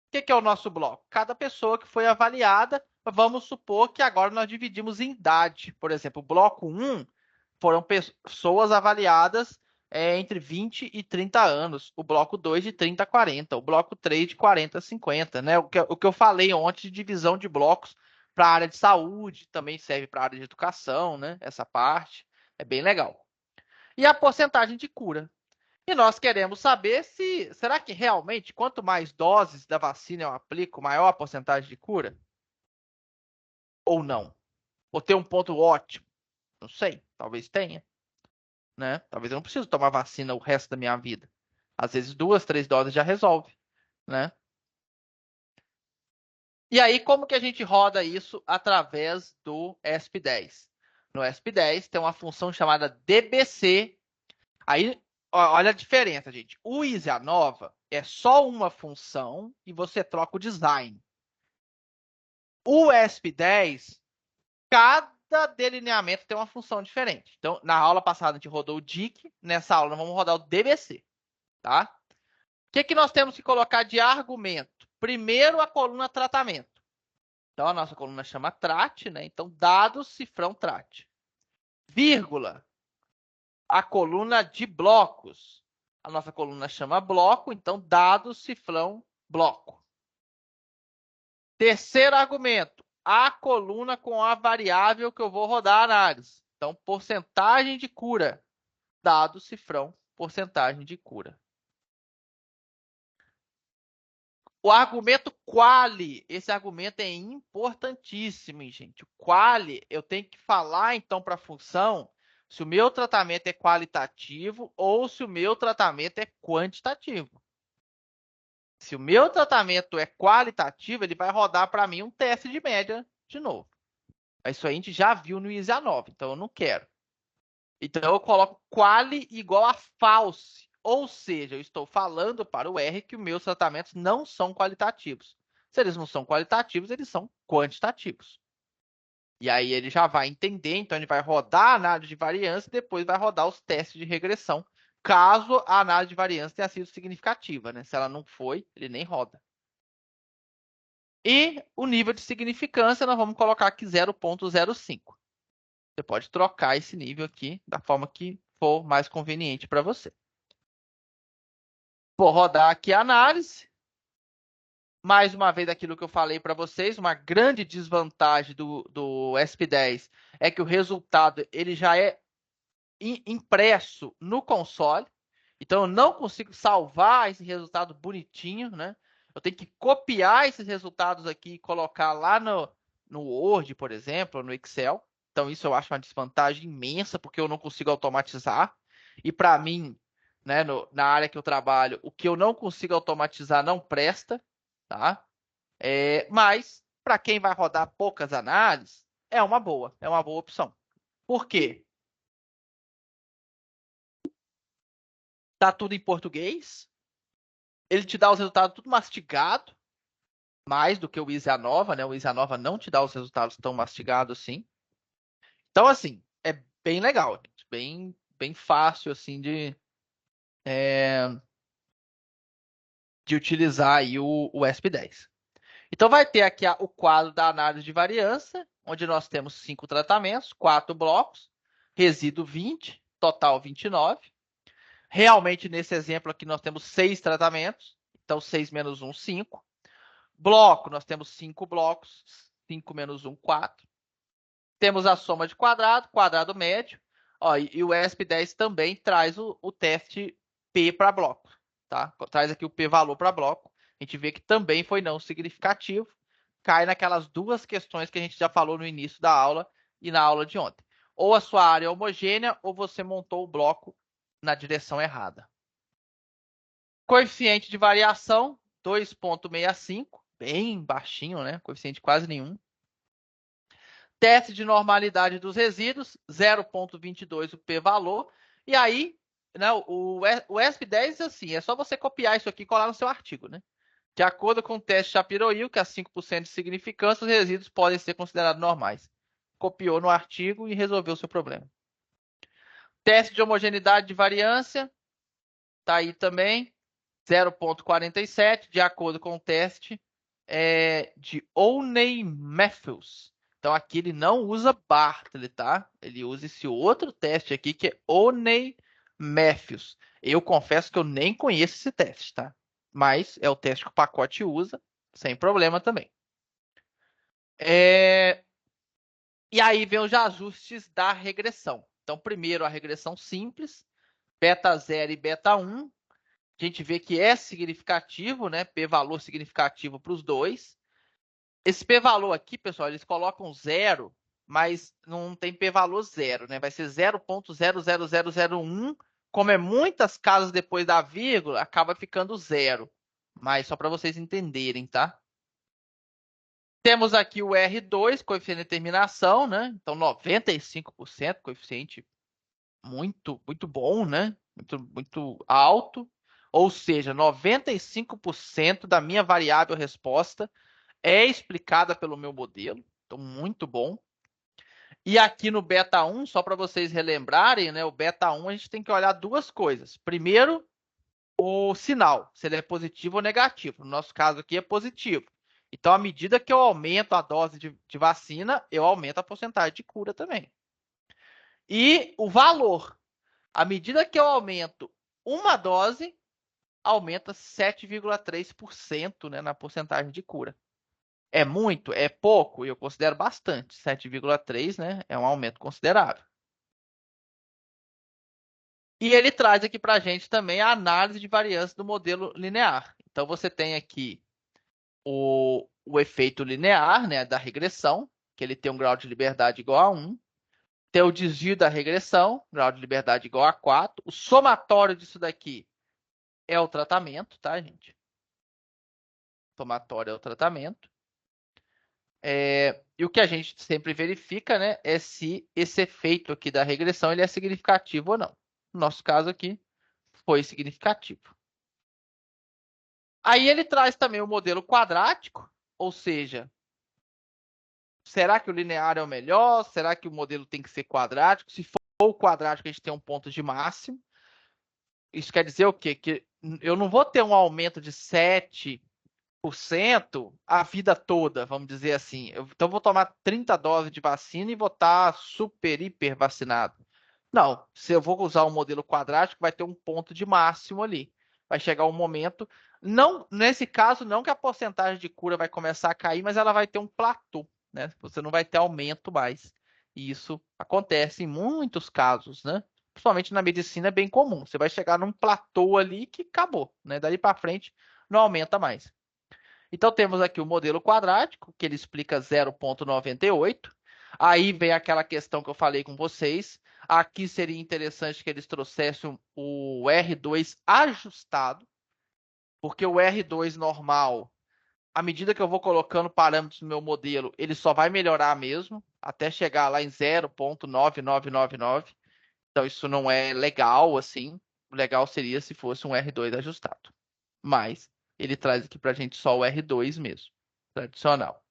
O que é o nosso bloco? Cada pessoa que foi avaliada, vamos supor que agora nós dividimos em idade. Por exemplo, o bloco 1 foram pessoas avaliadas entre 20 e 30 anos. O bloco 2 de 30 a 40. O bloco 3 de 40 a 50. Né? O que eu falei ontem de divisão de blocos para a área de saúde, também serve para a área de educação, né? Essa parte é bem legal. E a porcentagem de cura. E nós queremos saber será que realmente, quanto mais doses da vacina eu aplico, maior a porcentagem de cura? Ou não? Ou tem um ponto ótimo? Não sei, talvez tenha. Né? Talvez eu não precise tomar vacina o resto da minha vida. Às vezes 2, 3 doses já resolve. Né? E aí, como que a gente roda isso através do ESP10? No ESP10 tem uma função chamada DBC. Aí, olha a diferença, gente. O ISANOVA é só uma função e você troca o design. O ESP10, cada delineamento tem uma função diferente. Então, na aula passada a gente rodou o DIC, nessa aula nós vamos rodar o DBC. Tá? O que nós temos que colocar de argumento? Primeiro, a coluna tratamento. Então, a nossa coluna chama TRAT, né? Então, dados, cifrão TRAT. Vírgula. A coluna de blocos. A nossa coluna chama bloco, então dados, cifrão, bloco. Terceiro argumento, a coluna com a variável que eu vou rodar a análise. Então, porcentagem de cura. Dados, cifrão, porcentagem de cura. O argumento quali, esse argumento é importantíssimo, gente. O quali, eu tenho que falar, então, para a função se o meu tratamento é qualitativo ou se o meu tratamento é quantitativo. Se o meu tratamento é qualitativo, ele vai rodar para mim um teste de média de novo. Isso a gente já viu no ISANOVA, então eu não quero. Então eu coloco quali igual a false. Ou seja, eu estou falando para o R que os meus tratamentos não são qualitativos. Se eles não são qualitativos, eles são quantitativos. E aí ele já vai entender, então ele vai rodar a análise de variância e depois vai rodar os testes de regressão, caso a análise de variância tenha sido significativa, né? Se ela não foi, ele nem roda. E o nível de significância, nós vamos colocar aqui 0,05. Você pode trocar esse nível aqui da forma que for mais conveniente para você. Vou rodar aqui a análise. Mais uma vez, aquilo que eu falei para vocês, uma grande desvantagem do SP10 é que o resultado ele já é impresso no console. Então, eu não consigo salvar esse resultado bonitinho, né? Eu tenho que copiar esses resultados aqui e colocar lá no Word, por exemplo, ou no Excel. Então, isso eu acho uma desvantagem imensa, porque eu não consigo automatizar. E para mim, né, na área que eu trabalho, o que eu não consigo automatizar não presta, tá? Mas, para quem vai rodar poucas análises, é uma boa opção. Por quê? Tá tudo em português. Ele te dá os resultados tudo mastigado, mais do que o Easy Nova, né? O Easy Nova não te dá os resultados tão mastigados assim. Então, assim, é bem legal, gente. Bem fácil, assim, de utilizar aí o ESP10. Então, vai ter aqui o quadro da análise de variância, onde nós temos 5 tratamentos, 4 blocos, resíduo 20, total 29. Realmente, nesse exemplo aqui, nós temos 6 tratamentos. Então, 6 menos 1, 5. Bloco, nós temos 5 blocos. 5 menos 1, 4. Temos a soma de quadrado, quadrado médio. Ó, e o ESP10 também traz o teste P para bloco. Tá? Traz aqui o P-valor para bloco. A gente vê que também foi não significativo. Cai naquelas duas questões que a gente já falou no início da aula e na aula de ontem. Ou a sua área é homogênea ou você montou o bloco na direção errada. Coeficiente de variação, 2,65. Bem baixinho, né? Coeficiente quase nenhum. Teste de normalidade dos resíduos, 0,22 o p-valor. E aí, né, o ESP10, assim, é só você copiar isso aqui e colar no seu artigo, né? De acordo com o teste Shapiro-Wilk, que é 5% de significância, os resíduos podem ser considerados normais. Copiou no artigo e resolveu o seu problema. Teste de homogeneidade de variância, tá aí também, 0,47, de acordo com o teste de Oney-Matthews. Então, aqui ele não usa Bartlett, tá? Ele usa esse outro teste aqui, que é Oney-Matthews. Eu confesso que eu nem conheço esse teste, tá? Mas é o teste que o pacote usa, sem problema também. E aí vem os ajustes da regressão. Então, primeiro a regressão simples, beta 0 e beta 1. A gente vê que é significativo, né? P-valor significativo para os dois. Esse p-valor aqui, pessoal, eles colocam 0, mas não tem p-valor 0, né? Vai ser 0,00001. Como é muitas casas depois da vírgula, acaba ficando 0. Mas só para vocês entenderem, tá? Temos aqui o R2, coeficiente de terminação, né? Então, 95%, coeficiente muito bom, né? Muito alto. Ou seja, 95% da minha variável resposta é explicada pelo meu modelo. Então, muito bom. E aqui no beta 1, só para vocês relembrarem, né? O beta 1 a gente tem que olhar duas coisas. Primeiro, o sinal, se ele é positivo ou negativo. No nosso caso aqui é positivo. Então, à medida que eu aumento a dose de vacina, eu aumento a porcentagem de cura também. E o valor. À medida que eu aumento uma dose, aumenta 7,3%, né, na porcentagem de cura. É muito? É pouco? Eu considero bastante. 7,3%, né, é um aumento considerável. E ele traz aqui para a gente também a análise de variância do modelo linear. Então, você tem aqui o efeito linear, né, da regressão, que ele tem um grau de liberdade igual a 1. Tem o desvio da regressão, grau de liberdade igual a 4. O somatório disso daqui é o tratamento, tá, gente? O somatório é o tratamento. E o que a gente sempre verifica, né, é se esse efeito aqui da regressão ele é significativo ou não. No nosso caso aqui, foi significativo. Aí ele traz também o modelo quadrático, ou seja, será que o linear é o melhor? Será que o modelo tem que ser quadrático? Se for o quadrático, a gente tem um ponto de máximo. Isso quer dizer o quê? Que eu não vou ter um aumento de 7% a vida toda, vamos dizer assim. Então, eu vou tomar 30 doses de vacina e vou estar super, hiper vacinado. Não, se eu vou usar um modelo quadrático, vai ter um ponto de máximo ali. Vai chegar um momento, não, nesse caso, não que a porcentagem de cura vai começar a cair, mas ela vai ter um platô, né? Você não vai ter aumento mais. E isso acontece em muitos casos, né? Principalmente na medicina é bem comum. Você vai chegar num platô ali que acabou, né? Dali para frente não aumenta mais. Então temos aqui o modelo quadrático, que ele explica 0,98. Aí vem aquela questão que eu falei com vocês. Aqui seria interessante que eles trouxessem o R2 ajustado, porque o R2 normal, à medida que eu vou colocando parâmetros no meu modelo, ele só vai melhorar mesmo, até chegar lá em 0,9999. Então isso não é legal assim. O legal seria se fosse um R2 ajustado. Mas ele traz aqui para a gente só o R2 mesmo, tradicional.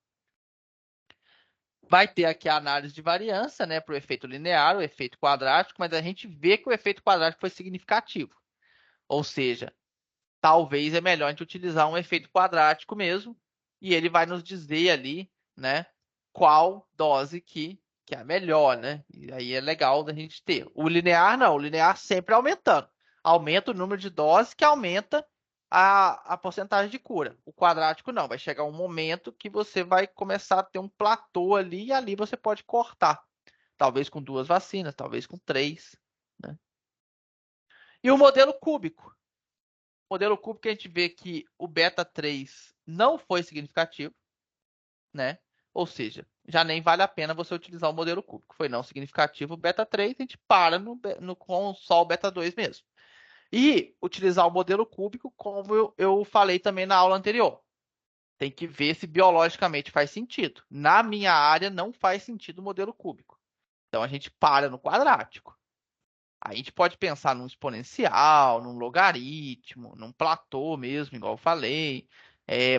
Vai ter aqui a análise de variância, né, para o efeito linear, o efeito quadrático, mas a gente vê que o efeito quadrático foi significativo. Ou seja, talvez é melhor a gente utilizar um efeito quadrático mesmo, e ele vai nos dizer ali, né, qual dose que é a melhor, né? E aí é legal da gente ter. O linear não, o linear sempre aumentando. Aumenta o número de doses que aumenta a porcentagem de cura. O quadrático não, vai chegar um momento que você vai começar a ter um platô ali e ali você pode cortar. Talvez com 2 vacinas, talvez com 3, né? E o modelo cúbico. O modelo cúbico a gente vê que o beta 3 não foi significativo, né? Ou seja, já nem vale a pena você utilizar o modelo cúbico. Foi não significativo o beta 3, a gente para com só o beta 2 mesmo. E utilizar o modelo cúbico, como eu falei também na aula anterior. Tem que ver se biologicamente faz sentido. Na minha área não faz sentido o modelo cúbico. Então a gente para no quadrático. A gente pode pensar num exponencial, num logaritmo, num platô mesmo, igual eu falei.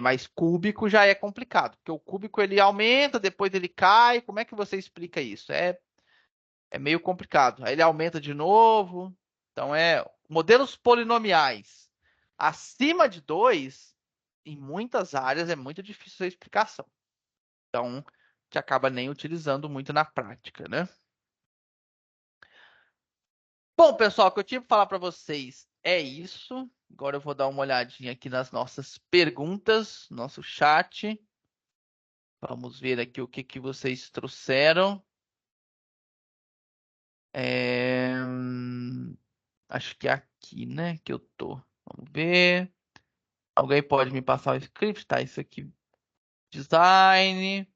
Mas cúbico já é complicado, porque o cúbico ele aumenta, depois ele cai. Como é que você explica isso? É meio complicado. Aí ele aumenta de novo. Então modelos polinomiais acima de 2, em muitas áreas é muito difícil a explicação. Então, a gente acaba nem utilizando muito na prática, né? Bom, pessoal, o que eu tinha para falar para vocês é isso. Agora eu vou dar uma olhadinha aqui nas nossas perguntas, nosso chat. Vamos ver aqui o que vocês trouxeram. Acho que é aqui, né, que eu tô. Vamos ver. Alguém pode me passar o script? Tá, isso aqui. Design.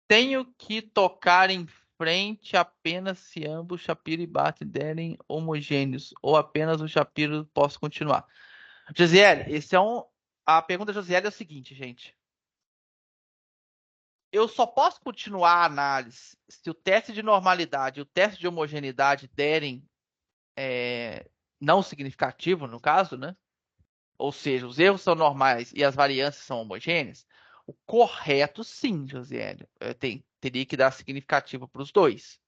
Tenho que tocar em frente apenas se ambos Shapiro e Barthes derem homogêneos, ou apenas o Shapiro posso continuar. Josiele, a pergunta da Josiele é o seguinte, gente. Eu só posso continuar a análise se o teste de normalidade e o teste de homogeneidade derem não significativo, no caso, né? Ou seja, os erros são normais e as variâncias são homogêneas. O correto, sim, Josiele. Teria que dar significativo para os dois.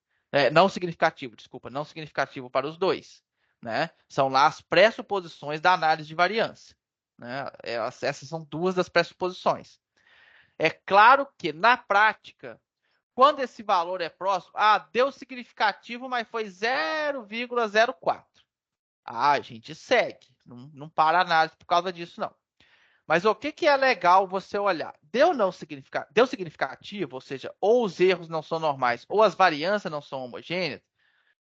Não significativo, desculpa, não significativo para os dois. Né? São lá as pressuposições da análise de variância. Né? Essas são duas das pressuposições. É claro que, na prática, quando esse valor é próximo, deu significativo, mas foi 0,04. A gente segue. Não para a análise por causa disso, não. Mas o que é legal você olhar? Deu significativo, ou seja, ou os erros não são normais, ou as variâncias não são homogêneas,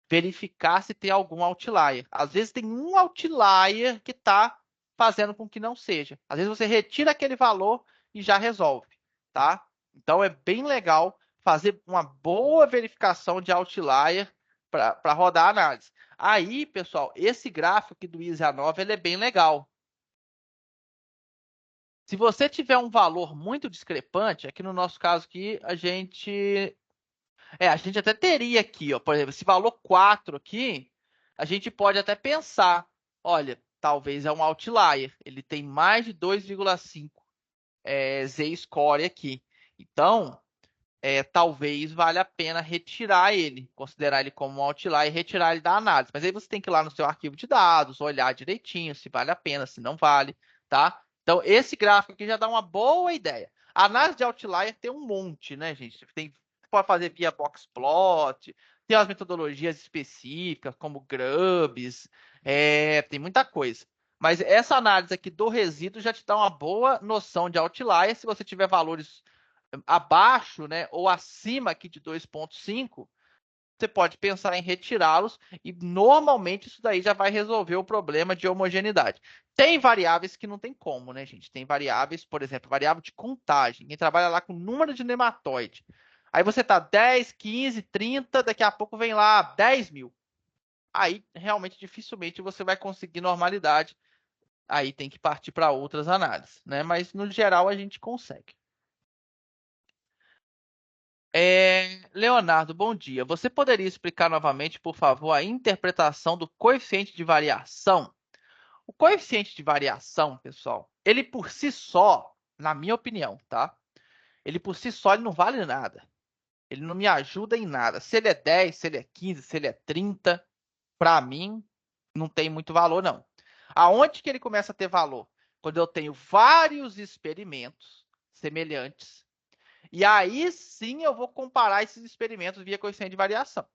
verificar se tem algum outlier. Às vezes tem um outlier que está fazendo com que não seja. Às vezes você retira aquele valor e já resolve, tá? Então é bem legal fazer uma boa verificação de outlier para rodar a análise. Aí, pessoal, esse gráfico aqui do ISA9 ele é bem legal. Se você tiver um valor muito discrepante, aqui no nosso caso aqui, a gente até teria aqui, ó, por exemplo, esse valor 4 aqui, a gente pode até pensar, olha, talvez é um outlier, ele tem mais de 2,5 Z-score aqui. Então, talvez valha a pena retirar ele, considerar ele como um outlier e retirar ele da análise. Mas aí você tem que ir lá no seu arquivo de dados, olhar direitinho se vale a pena, se não vale, tá? Então, esse gráfico aqui já dá uma boa ideia. A análise de outlier tem um monte, né, gente? Você pode fazer via boxplot, tem as metodologias específicas, como GRUBS, tem muita coisa. Mas essa análise aqui do resíduo já te dá uma boa noção de outlier. Se você tiver valores abaixo, né, ou acima aqui de 2,5, você pode pensar em retirá-los e normalmente isso daí já vai resolver o problema de homogeneidade. Tem variáveis que não tem como, né, gente? Tem variáveis, por exemplo, variável de contagem. Quem trabalha lá com número de nematóide. Aí você tá 10, 15, 30, daqui a pouco vem lá 10 mil. Aí realmente dificilmente você vai conseguir normalidade. Aí tem que partir para outras análises, né? Mas no geral a gente consegue. Leonardo, bom dia. Você poderia explicar novamente, por favor, a interpretação do coeficiente de variação? O coeficiente de variação, pessoal, ele por si só, na minha opinião, tá? Ele por si só ele não vale nada. Ele não me ajuda em nada. Se ele é 10, se ele é 15, se ele é 30, para mim, não tem muito valor, não. Aonde que ele começa a ter valor? Quando eu tenho vários experimentos semelhantes. E aí sim eu vou comparar esses experimentos via coeficiente de variação.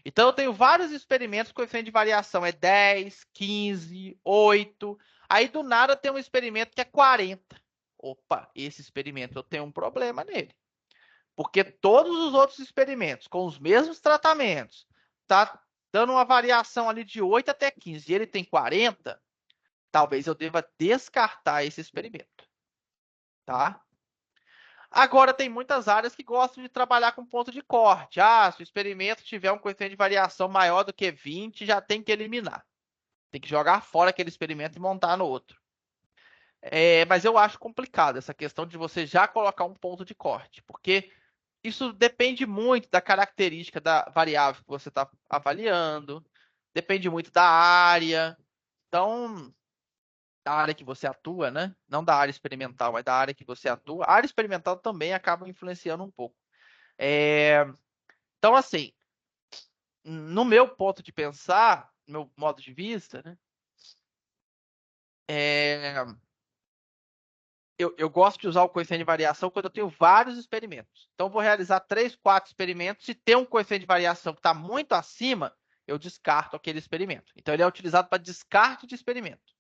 Então eu tenho vários experimentos, coeficiente de variação é 10, 15, 8. Aí do nada tem um experimento que é 40. Opa, esse experimento eu tenho um problema nele. Porque todos os outros experimentos com os mesmos tratamentos tá dando uma variação ali de 8 até 15 e ele tem 40, talvez eu deva descartar esse experimento. Tá? Agora, tem muitas áreas que gostam de trabalhar com ponto de corte. Se o experimento tiver um coeficiente de variação maior do que 20, já tem que eliminar. Tem que jogar fora aquele experimento e montar no outro. Mas eu acho complicado essa questão de você já colocar um ponto de corte, porque isso depende muito da característica da variável que você está avaliando, depende muito da área. Então, da área que você atua, né? Não da área experimental, mas da área que você atua. A área experimental também acaba influenciando um pouco. Então, assim, no meu ponto de pensar, no meu modo de vista, né? Eu gosto de usar o coeficiente de variação quando eu tenho vários experimentos. Então, eu vou realizar 3, 4 experimentos. Se tem um coeficiente de variação que está muito acima, eu descarto aquele experimento. Então, ele é utilizado para descarte de experimento.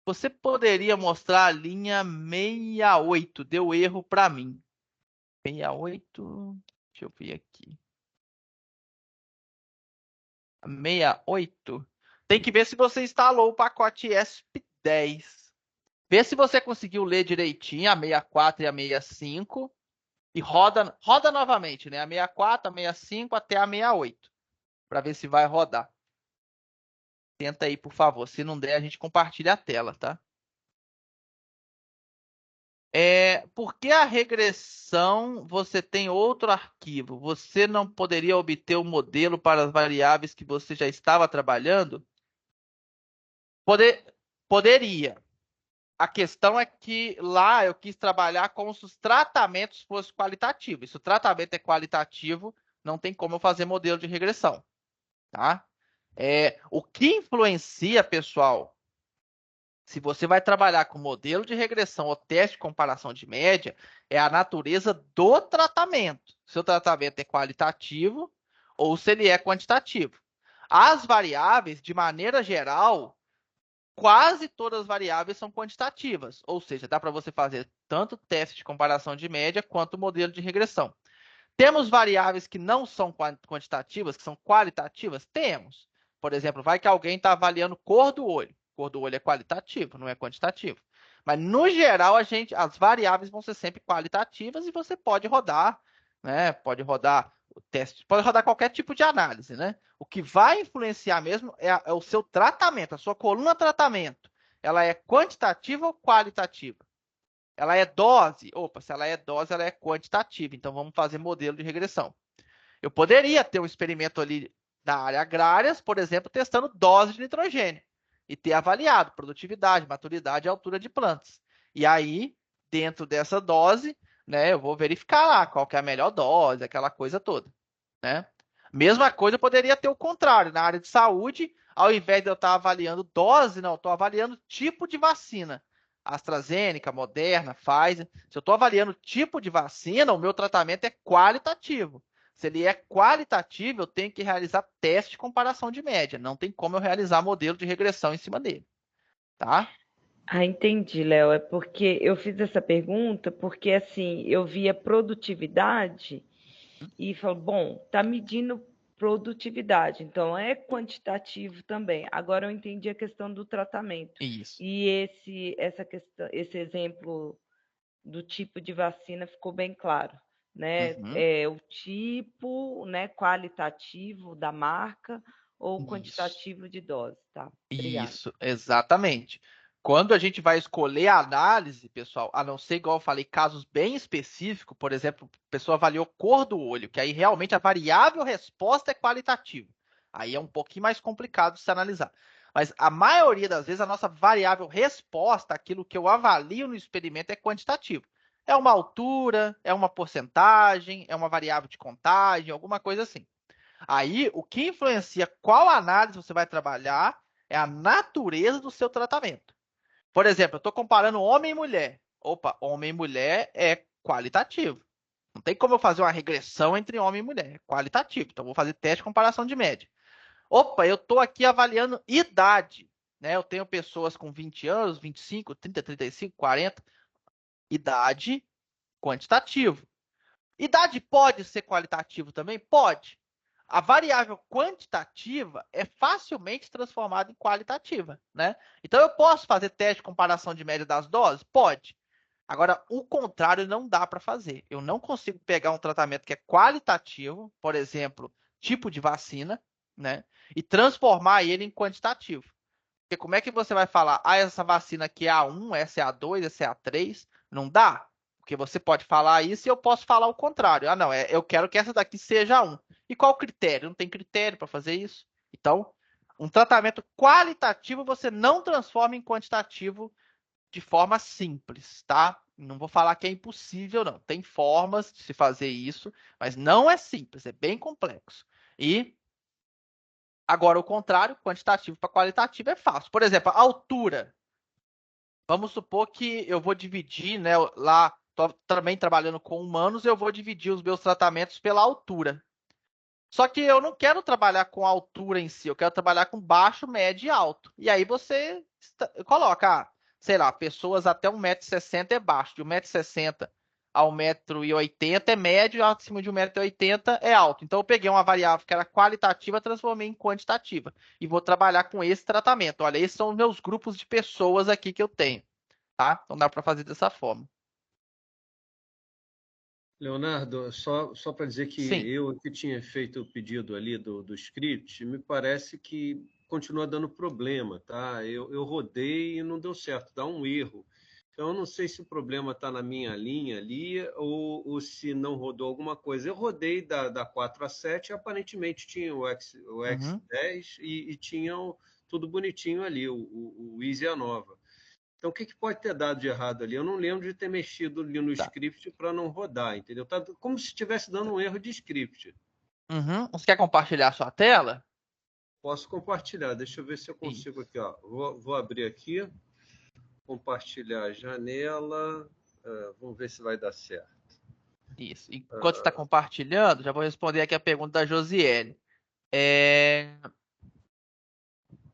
Você poderia mostrar a linha 68? Deu erro para mim. 68. Deixa eu ver aqui. 68. Tem que ver se você instalou o pacote ESP10. Vê se você conseguiu ler direitinho a 64 e a 65. E roda novamente, né? A 64, a 65 até a 68. Para ver se vai rodar. Tenta aí, por favor. Se não der, a gente compartilha a tela, tá? Por que a regressão você tem outro arquivo? Você não poderia obter o modelo para as variáveis que você já estava trabalhando? Poderia. A questão é que lá eu quis trabalhar como se os tratamentos fossem qualitativos. Se o tratamento é qualitativo, não tem como eu fazer modelo de regressão. Tá? O que influencia, pessoal, se você vai trabalhar com modelo de regressão ou teste de comparação de média, é a natureza do tratamento. Se o tratamento é qualitativo ou se ele é quantitativo. As variáveis, de maneira geral, quase todas as variáveis são quantitativas. Ou seja, dá para você fazer tanto teste de comparação de média quanto modelo de regressão. Temos variáveis que não são quantitativas, que são qualitativas? Temos. Por exemplo, vai que alguém está avaliando cor do olho. Cor do olho é qualitativo, não é quantitativo. Mas, no geral, as variáveis vão ser sempre qualitativas e você pode rodar, né? Pode rodar o teste, pode rodar qualquer tipo de análise, né? O que vai influenciar mesmo é o seu tratamento, a sua coluna tratamento. Ela é quantitativa ou qualitativa? Ela é dose? Opa, se ela é dose, ela é quantitativa. Então, vamos fazer modelo de regressão. Eu poderia ter um experimento ali da área agrárias, por exemplo, testando dose de nitrogênio e ter avaliado produtividade, maturidade e altura de plantas. E aí, dentro dessa dose, né? Eu vou verificar lá qual que é a melhor dose, aquela coisa toda, né? Mesma coisa poderia ter o contrário, na área de saúde, ao invés de eu estar avaliando dose, não, eu estou avaliando tipo de vacina. AstraZeneca, Moderna, Pfizer. Se eu estou avaliando tipo de vacina, o meu tratamento é qualitativo. Se ele é qualitativo, eu tenho que realizar teste de comparação de média. Não tem como eu realizar modelo de regressão em cima dele, tá? Ah, entendi, Léo. É porque eu fiz essa pergunta porque assim, eu vi a produtividade e falo, bom, tá medindo produtividade, então é quantitativo também. Agora eu entendi a questão do tratamento. Isso. E essa questão, esse exemplo do tipo de vacina ficou bem claro, né? Uhum. É o tipo, né, qualitativo da marca ou Isso. quantitativo de dose, tá? Obrigada. Isso, exatamente. Quando a gente vai escolher a análise, pessoal, a não ser igual eu falei, casos bem específicos, por exemplo, a pessoa avaliou cor do olho, que aí realmente a variável resposta é qualitativa. Aí é um pouquinho mais complicado de se analisar. Mas a maioria das vezes a nossa variável resposta, aquilo que eu avalio no experimento, é quantitativo. É uma altura, é uma porcentagem, é uma variável de contagem, alguma coisa assim. Aí, o que influencia qual análise você vai trabalhar é a natureza do seu tratamento. Por exemplo, eu estou comparando homem e mulher. Opa, homem e mulher é qualitativo. Não tem como eu fazer uma regressão entre homem e mulher. É qualitativo. Então, eu vou fazer teste de comparação de média. Opa, eu estou aqui avaliando idade. Né? Eu tenho pessoas com 20 anos, 25, 30, 35, 40. Idade, quantitativo. Idade pode ser qualitativo também? Pode. A variável quantitativa é facilmente transformada em qualitativa, né? Então eu posso fazer teste de comparação de média das doses? Pode. Agora, o contrário não dá para fazer. Eu não consigo pegar um tratamento que é qualitativo, por exemplo, tipo de vacina, né? E transformar ele em quantitativo. Porque como é que você vai falar, essa vacina aqui é A1, essa é A2, essa é A3? Não dá. Porque você pode falar isso e eu posso falar o contrário. Ah, não, eu quero que essa daqui seja A1. E qual o critério? Não tem critério para fazer isso. Então, um tratamento qualitativo você não transforma em quantitativo de forma simples, tá? Não vou falar que é impossível, não. Tem formas de se fazer isso, mas não é simples, é bem complexo. E agora, o contrário, quantitativo para qualitativo é fácil. Por exemplo, a altura. Vamos supor que eu vou dividir, né, lá, também trabalhando com humanos, eu vou dividir os meus tratamentos pela altura. Só que eu não quero trabalhar com a altura em si, eu quero trabalhar com baixo, médio e alto. E aí você coloca, sei lá, pessoas até 1,60 m é baixo, de 1,60 m a 1,80 m é médio, acima de 1,80 m é alto. Então eu peguei uma variável que era qualitativa, transformei em quantitativa. E vou trabalhar com esse tratamento. Olha, esses são os meus grupos de pessoas aqui que eu tenho, tá? Então dá para fazer dessa forma. Leonardo, só para dizer que Sim. eu que tinha feito o pedido ali do script, me parece que continua dando problema, tá? Eu rodei e não deu certo, dá um erro. Então, eu não sei se o problema está na minha linha ali ou se não rodou alguma coisa. Eu rodei da 4 a 7 e aparentemente tinha o Uhum. X10 e tinham tudo bonitinho ali, o Easy a nova. Então, o que pode ter dado de errado ali? Eu não lembro de ter mexido ali no Tá. script para não rodar, entendeu? Tá como se estivesse dando um erro de script. Uhum. Você quer compartilhar a sua tela? Posso compartilhar, deixa eu ver se eu consigo aqui. Ó. Vou abrir aqui, compartilhar a janela, vamos ver se vai dar certo. Isso. Enquanto você está compartilhando, já vou responder aqui a pergunta da Josiele.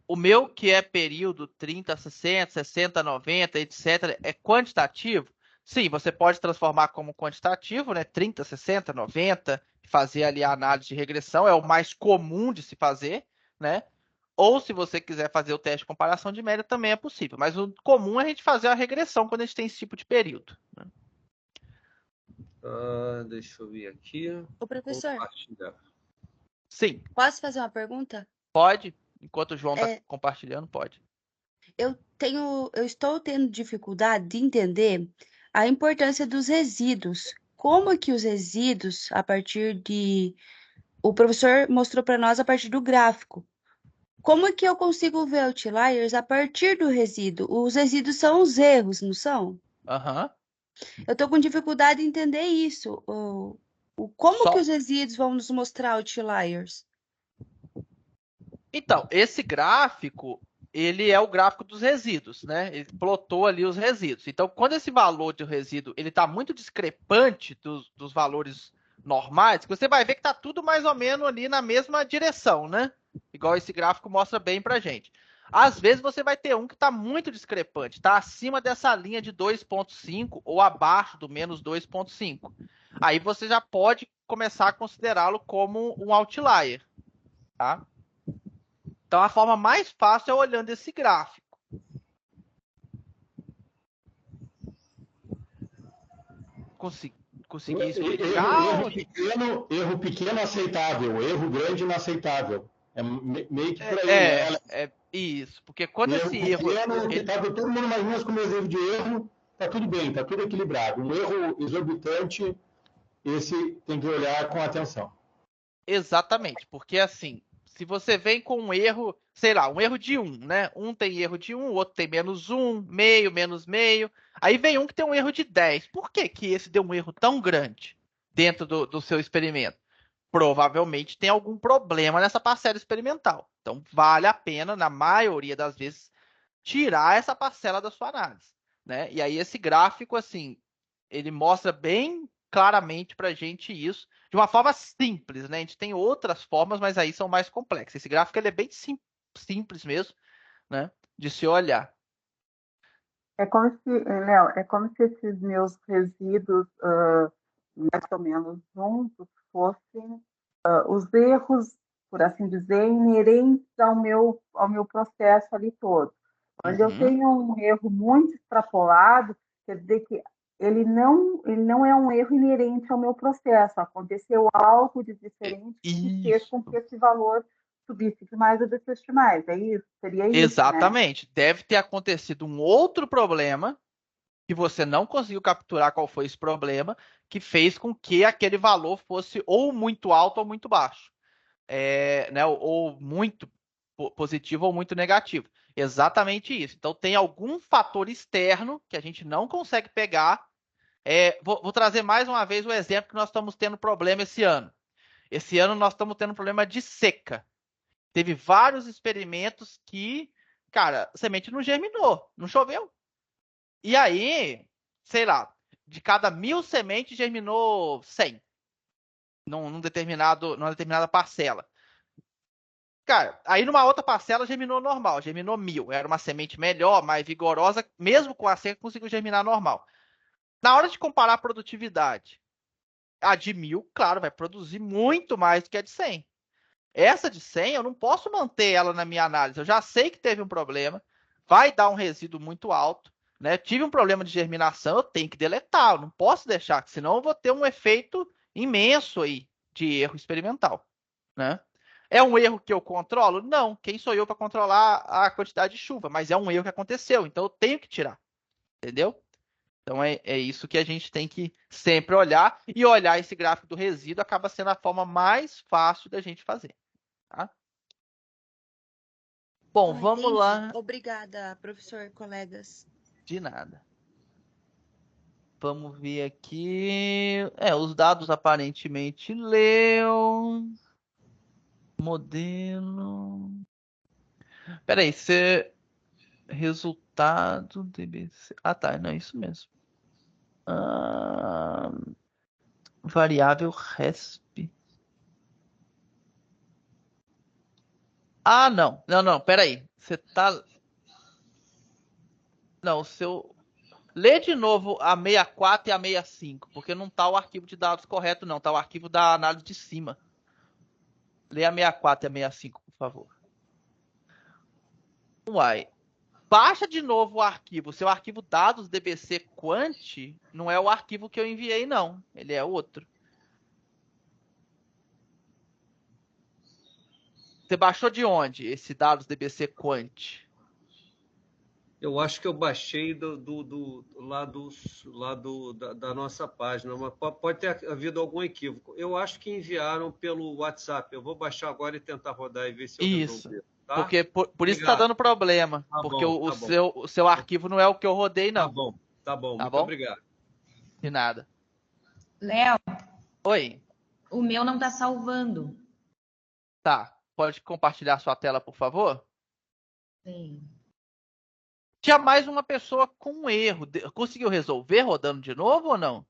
O meu, que é período 30, 60, 60, 90, etc., é quantitativo? Sim, você pode transformar como quantitativo, né? 30, 60, 90, fazer ali a análise de regressão, é o mais comum de se fazer, né? Ou se você quiser fazer o teste de comparação de média, também é possível. Mas o comum é a gente fazer a regressão quando a gente tem esse tipo de período, né? Deixa eu ver aqui. Ô, professor, Compartilhar. Sim, posso fazer uma pergunta? pode. Enquanto o João está compartilhando, pode. Eu estou tendo dificuldade de entender a importância dos resíduos. Como que os resíduos, o professor mostrou para nós a partir do gráfico. Como que eu consigo ver outliers a partir do resíduo? Os resíduos são os erros, não são? Aham. Eu estou com dificuldade em entender isso. Como Só- que os resíduos vão nos mostrar outliers? Então, esse gráfico, ele é o gráfico dos resíduos, né? Ele plotou ali os resíduos. Então, quando esse valor de resíduo ele está muito discrepante dos valores normais, você vai ver que está tudo mais ou menos ali na mesma direção, né? Igual esse gráfico mostra bem para gente. Às vezes você vai ter um que está muito discrepante, está acima dessa linha de 2,5 ou abaixo do menos 2,5. Aí você já pode começar a considerá-lo como um outlier, tá? Então, a forma mais fácil é olhando esse gráfico. Consegui explicar? Erro pequeno aceitável, erro grande inaceitável. É meio que por aí, né? É isso, porque quando esse erro... Todo mundo mais ou menos com o mesmo erro de erro, tá tudo bem, tá tudo equilibrado. Um erro exorbitante, esse tem que olhar com atenção. Exatamente, porque assim, se você vem com um erro, sei lá, um erro de 1, né? Um tem erro de 1, o outro tem menos 1, meio, menos meio. Aí vem um que tem um erro de 10. Por que que esse deu um erro tão grande dentro do seu experimento? Provavelmente tem algum problema nessa parcela experimental. Então, vale a pena, na maioria das vezes, tirar essa parcela da sua análise, né? E aí esse gráfico, assim, ele mostra bem claramente para a gente isso, de uma forma simples, né? A gente tem outras formas, mas aí são mais complexas. Esse gráfico ele é bem simples mesmo, né? De se olhar. Léo, é como se esses meus resíduos, mais ou menos juntos, fossem os erros, por assim dizer, inerentes ao meu processo ali todo. Quando eu tenho um erro muito extrapolado, quer dizer que ele não é um erro inerente ao meu processo. Aconteceu algo de diferente que fez com que esse valor subisse demais ou descesse mais. É isso? Seria isso, Exatamente. Né? Deve ter acontecido um outro problema que você não conseguiu capturar qual foi esse problema, que fez com que aquele valor fosse ou muito alto ou muito baixo. Né, ou muito positivo ou muito negativo. Exatamente isso. Então, tem algum fator externo que a gente não consegue pegar. Vou trazer mais uma vez o exemplo que nós estamos tendo problema esse ano. Esse ano nós estamos tendo problema de seca. Teve vários experimentos que, cara, a semente não germinou, não choveu. E aí, sei lá, de cada 1.000 sementes germinou 100 numa determinada parcela. Cara, aí numa outra parcela germinou normal, germinou 1.000. Era uma semente melhor, mais vigorosa, mesmo com a seca conseguiu germinar normal. Na hora de comparar a produtividade, a de 1.000, claro, vai produzir muito mais do que a de 100. Essa de 100, eu não posso manter ela na minha análise. Eu já sei que teve um problema, vai dar um resíduo muito alto, né? Tive um problema de germinação, eu tenho que deletar, eu não posso deixar, senão eu vou ter um efeito imenso aí de erro experimental, né? É um erro que eu controlo? Não. Quem sou eu para controlar a quantidade de chuva? Mas é um erro que aconteceu, então eu tenho que tirar. Entendeu? Então é isso que a gente tem que sempre olhar. E olhar esse gráfico do resíduo acaba sendo a forma mais fácil da gente fazer. Tá? Bom, vamos lá. Obrigada, professor, colegas. De nada. Vamos ver aqui. Os dados aparentemente leu. Modelo. Peraí, resultado DBC. Ah, tá, não é isso mesmo. Variável resp. Ah, não. Não, peraí. Você tá. Não, o seu. Lê de novo a 64 e a 65, porque não tá o arquivo de dados correto, não. Tá o arquivo da análise de cima. Lê a 64 e a 65, por favor. Uai. Baixa de novo o arquivo. O seu arquivo dados DBC Quant não é o arquivo que eu enviei, não. Ele é outro. Você baixou de onde esse dados DBC Quant? Eu acho que eu baixei da nossa página, mas pode ter havido algum equívoco. Eu acho que enviaram pelo WhatsApp. Eu vou baixar agora e tentar rodar e ver se eu resolver. Tá? Porque por isso está dando problema. Tá porque bom, o seu arquivo não é o que eu rodei, não. Tá bom. Tá Muito bom? obrigado. De nada. Léo, Oi. o meu não tá salvando. Tá. Pode compartilhar sua tela, por favor? Sim. Tinha mais uma pessoa com um erro. Conseguiu resolver rodando de novo ou não?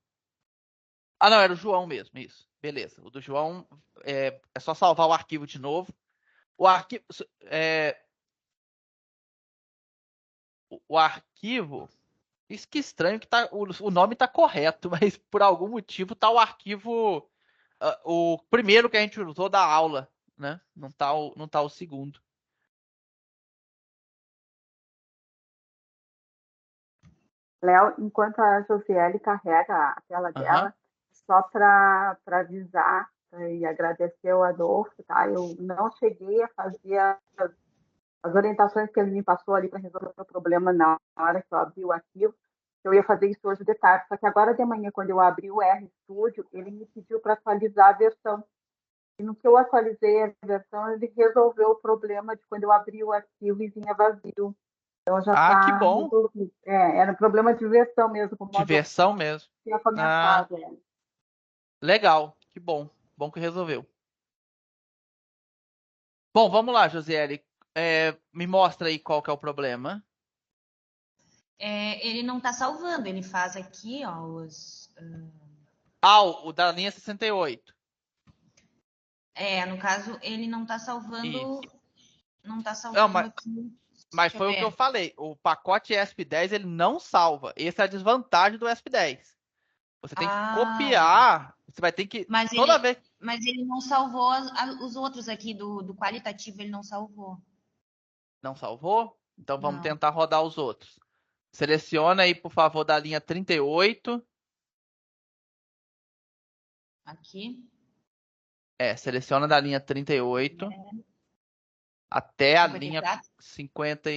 Ah, não, era o João mesmo, isso. Beleza. O do João é só salvar o arquivo de novo. O arquivo. O arquivo. Isso que estranho que tá. O nome tá correto, mas por algum motivo tá o arquivo. O primeiro que a gente usou da aula, né? Não tá o segundo. Léo, enquanto a Josiele carrega a tela Aham. dela, só para avisar e agradecer o Adolfo, tá? Eu não cheguei a fazer as orientações que ele me passou ali para resolver o problema na hora que eu abri o arquivo. Eu ia fazer isso hoje de tarde, só que agora de manhã, quando eu abri o RStudio, ele me pediu para atualizar a versão. E no que eu atualizei a versão, ele resolveu o problema de quando eu abri o arquivo e vinha vazio. Então já Ah, que está bom. resolvido. Era um problema de versão mesmo, como o Adolfo Diversão mesmo. tinha Ah, comentado. legal. Que bom. Bom que resolveu. Bom, vamos lá, Josiele. Me mostra aí qual que é o problema. Ele não tá salvando, ele faz aqui, ó, os. Ah, o da linha 68. No caso, ele não tá salvando. Isso. Não tá Não, salvando aqui. mas Deixa eu foi o que eu ver. falei. O pacote ESP10 ele não salva. Essa é a desvantagem do ESP10. Você tem que Ah, copiar. Você vai ter que. mas Toda vez. ele não salvou os outros aqui do qualitativo, ele não salvou. Não salvou? Então vamos Não. tentar rodar os outros. Seleciona aí, por favor, da linha 38. Aqui. Seleciona da linha 38 até a linha 54. 50.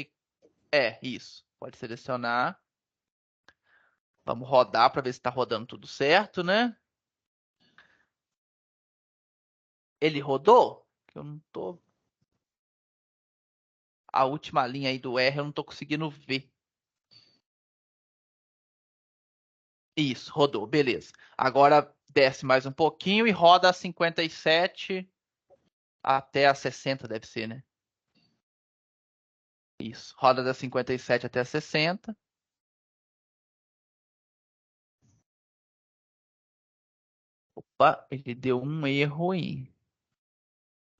Isso. Pode selecionar. Vamos rodar para ver se está rodando tudo certo, né? Ele rodou? Eu não tô. A última linha aí do R eu não tô conseguindo ver. Isso, rodou, beleza. Agora desce mais um pouquinho e roda a 57 até a 60, deve ser, né? Isso, roda da 57 até a 60. Opa, ele deu um erro aí.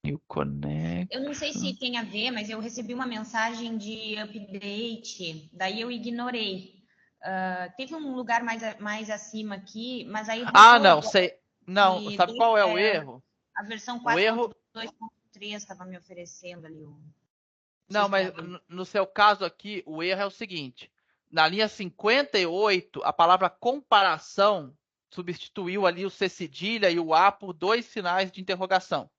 New connect. Eu não sei se tem a ver, mas eu recebi uma mensagem de update, daí eu ignorei. Teve um lugar mais acima aqui, mas aí Ah, rodou não, agora. sei. Não, E sabe qual é o erro? a versão O erro. 4.2.3 estava me oferecendo ali o Não, mas sistema. no seu caso aqui, o erro é o seguinte: na linha 58, a palavra comparação substituiu ali o C cedilha e o A por dois sinais de interrogação.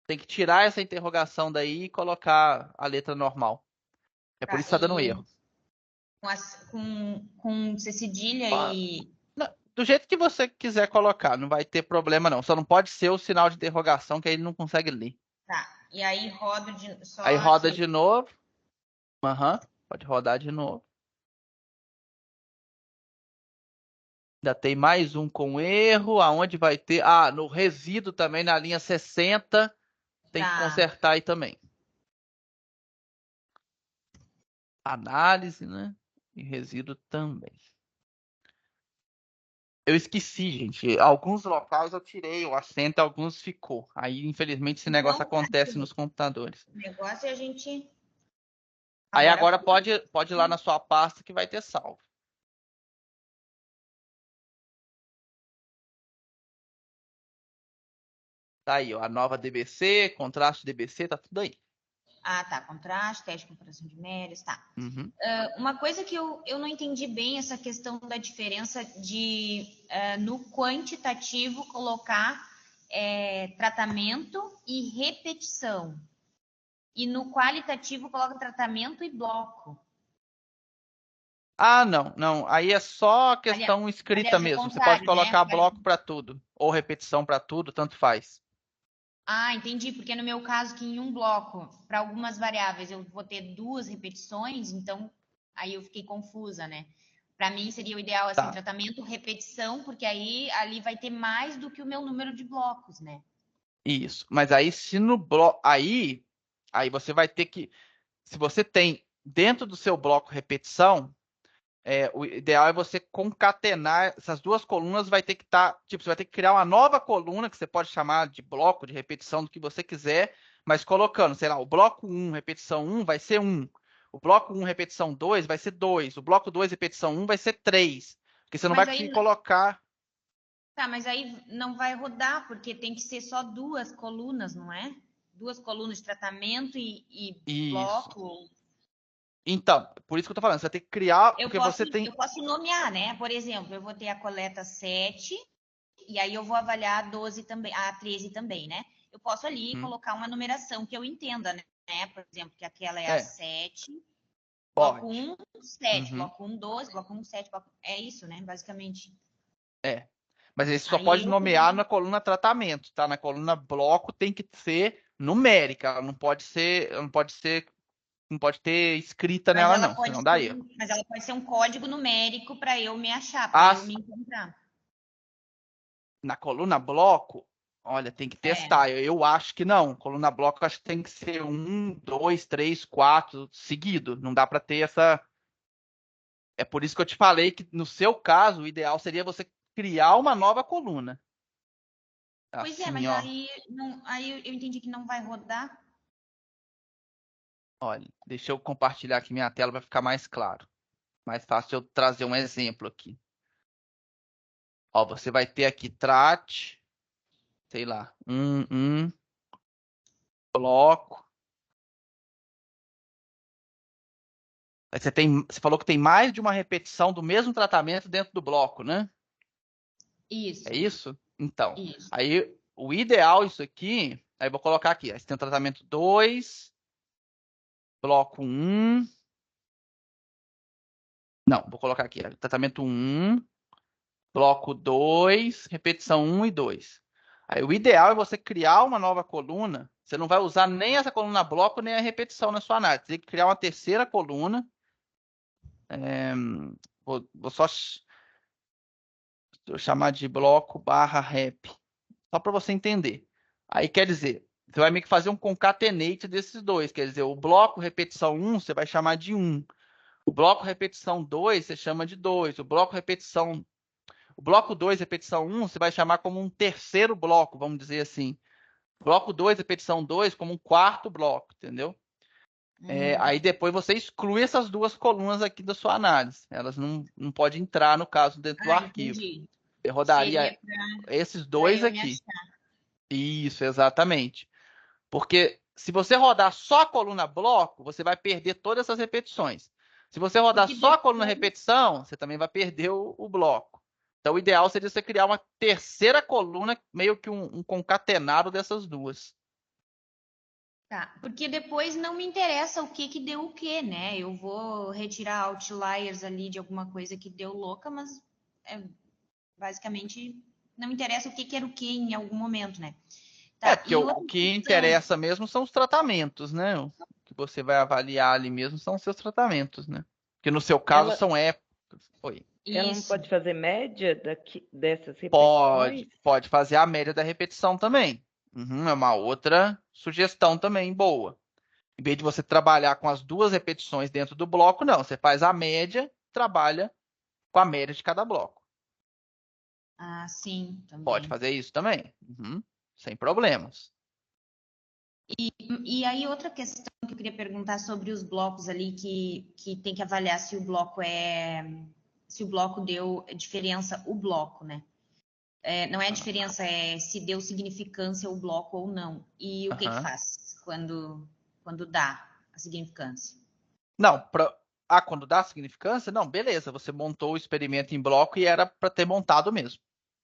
Tem que tirar essa interrogação daí e colocar a letra normal. É por Tá, isso que está dando erro. com C cedilha e... Do jeito que você quiser colocar, não vai ter problema não. Só não pode ser o sinal de interrogação que aí ele não consegue ler. Tá, e aí roda só Aí roda aqui. de novo. Pode rodar de novo. Ainda tem mais um com erro. Aonde vai ter? Ah, no resíduo também, na linha 60. Tem que Tá. consertar aí também. Análise, né? E resíduo também. Eu esqueci, gente. Alguns locais eu tirei o acento, alguns ficou. Aí, infelizmente, esse negócio Então, acontece nos computadores. o negócio é a gente... Aí agora pode ir lá na sua pasta que vai ter salvo. Tá aí, ó, a nova DBC, contraste DBC, tá tudo aí. Ah, tá. Contraste, teste de comparação de médias, tá. Uhum. Uma coisa que eu não entendi bem, essa questão da diferença de, no quantitativo, colocar tratamento e repetição. E no qualitativo, coloca tratamento e bloco. Ah, não. Aí é só questão escrita Aliás, o mesmo. Você pode contrário, né? colocar bloco para tudo. Ou repetição para tudo, tanto faz. Ah, entendi, porque no meu caso, que em um bloco, para algumas variáveis, eu vou ter 2 repetições, então aí eu fiquei confusa, né? Para mim seria o ideal assim, Tá. tratamento, repetição, porque aí ali vai ter mais do que o meu número de blocos, né? Isso. Mas aí, se no bloco. Aí você vai ter que. Se você tem dentro do seu bloco repetição, o ideal é você concatenar essas duas colunas, vai ter que estar. Tipo, você vai ter que criar uma nova coluna, que você pode chamar de bloco, de repetição, do que você quiser, mas colocando, sei lá, o bloco 1, repetição 1 vai ser 1. O bloco 1, repetição 2 vai ser 2. O bloco 2, repetição 1 vai ser 3. Porque você não vai Mas conseguir aí, colocar. tá, mas aí não vai rodar, porque tem que ser só duas colunas, não é? Duas colunas de tratamento e Isso. bloco. Então, por isso que eu tô falando, você vai ter que criar, Eu porque posso, você tem. eu posso nomear, né? Por exemplo, eu vou ter a coleta 7, e aí eu vou avaliar a 12 também, a 13 também, né? Eu posso ali Hum, colocar uma numeração que eu entenda, né? Por exemplo, que aquela é a É, 7, bloco pode. 1, 7, Uhum, bloco 1, 12, bloco 1, 7, é isso, né? Basicamente. é. Mas aí você só Aí pode eu nomear na coluna tratamento, tá? Na coluna bloco tem que ser numérica, ela não pode ter escrita Mas nela ela não, pode senão dá erro. ser, mas ela pode ser um código numérico para eu me achar, para eu As, me encontrar. na coluna bloco, olha, tem que É. testar. Eu acho que não. Coluna bloco, eu acho que tem que ser 1, 2, 3, 4 seguido. Não dá para ter essa. É por isso que eu te falei que no seu caso, o ideal seria você criar uma nova coluna. Pois é, Assim, mas ó. aí, não, aí eu entendi que não vai rodar. Olha, deixa eu compartilhar aqui minha tela para ficar mais claro. Mais fácil eu trazer um exemplo aqui. Ó, você vai ter aqui trate, sei lá, um bloco. Aí você falou que tem mais de uma repetição do mesmo tratamento dentro do bloco, né? É Isso, isso? Então, isso. aí o ideal isso aqui, aí eu vou colocar aqui, ó, você tem o tratamento 2, bloco 1. Não, vou colocar aqui, ó, tratamento 1, bloco 2, repetição 1 e 2. Aí o ideal é você criar uma nova coluna. Você não vai usar nem essa coluna bloco, nem a repetição na sua análise. Você tem que criar uma terceira coluna. É, vou só chamar de bloco barra rep. Só para você entender. Aí quer dizer, você vai meio que fazer um concatenate desses dois. Quer dizer, o bloco repetição 1 você vai chamar de 1. O bloco repetição 2 você chama de 2. O bloco 2, repetição 1, você vai chamar como um terceiro bloco, vamos dizer assim. Bloco 2, repetição 2, como um quarto bloco, entendeu? Aí depois você exclui essas duas colunas aqui da sua análise. Elas não podem entrar, no caso, dentro do arquivo. Entendi. Você Seria rodaria esses para dois eu me aqui. achar. Isso, exatamente. Porque se você rodar só a coluna bloco, você vai perder todas essas repetições. Se você rodar Porque só a coluna depois, repetição, você também vai perder o bloco. Então, o ideal seria você criar uma terceira coluna, meio que um concatenado dessas duas. tá, porque depois não me interessa o que que deu o que, né? Eu vou retirar outliers ali de alguma coisa que deu louca, mas basicamente não me interessa o que que era o que em algum momento, né? Tá, Porque e o outra que questão, interessa mesmo são os tratamentos, né? O que você vai avaliar ali mesmo são os seus tratamentos, né? Porque no seu caso Ela, são épocas. Oi. ela não isso. pode fazer média dessas repetições? Pode fazer a média da repetição também. É uma outra sugestão também boa. Em vez de você trabalhar com as duas repetições dentro do bloco, não. Você faz a média, trabalha com a média de cada bloco. Ah, sim, Pode também. fazer isso também. Sem problemas. E aí, outra questão que eu queria perguntar sobre os blocos ali, que tem que avaliar se o bloco se o bloco deu diferença, o bloco, né? Não é a diferença, é se deu significância o bloco ou não. E o que que Aham. faz quando dá a significância? Não, quando dá significância, não, beleza. Você montou o experimento em bloco e era para ter montado mesmo,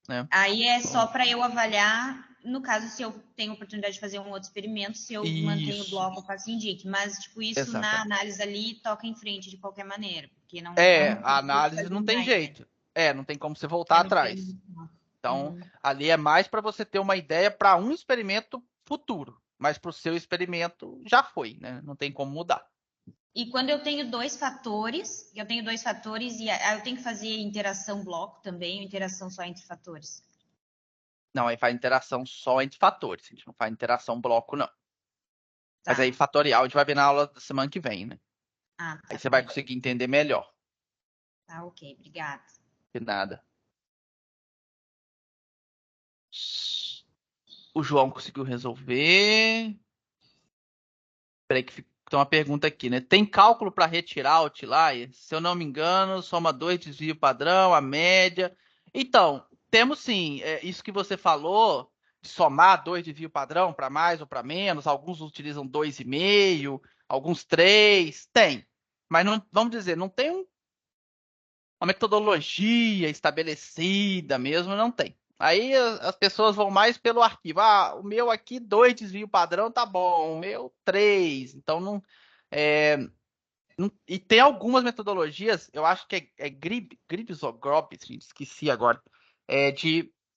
né? Aí é só para eu avaliar, no caso, se eu tenho oportunidade de fazer um outro experimento, se eu mantenho o Isso, bloco, eu faço indique. Mas, tipo, isso na exatamente. análise ali toca em frente de qualquer maneira, porque não A vou análise fazer não tem mais, né? jeito. Não tem como você voltar É no atrás. experimento. Então, Uhum. ali é mais para você ter uma ideia para um experimento futuro, mas para o seu experimento já foi, né? Não tem como mudar. E quando eu tenho dois fatores, e eu tenho que fazer interação bloco também, ou interação só entre fatores? Não, aí faz interação só entre fatores. A gente não faz interação bloco, não. Mas Tá. aí fatorial a gente vai ver na aula da semana que vem, né? Ah, tá. Aí você vai conseguir entender melhor. Tá, ok. Obrigada. De nada. O João conseguiu resolver. Peraí que tem uma pergunta aqui, né? Tem cálculo para retirar outlier? Se eu não me engano, soma 2 desvio padrão, a média. Então, temos sim. Isso que você falou, de somar 2 desvio padrão para mais ou para menos. Alguns utilizam 2,5, alguns 3. Tem. Mas não, vamos dizer, não tem uma metodologia estabelecida mesmo, não tem. Aí as pessoas vão mais pelo arquivo. Ah, o meu aqui, 2 desvio padrão, tá bom. O meu, 3. Então, não, e tem algumas metodologias, eu acho que é Gribbs ou Grobbs, gente, esqueci agora.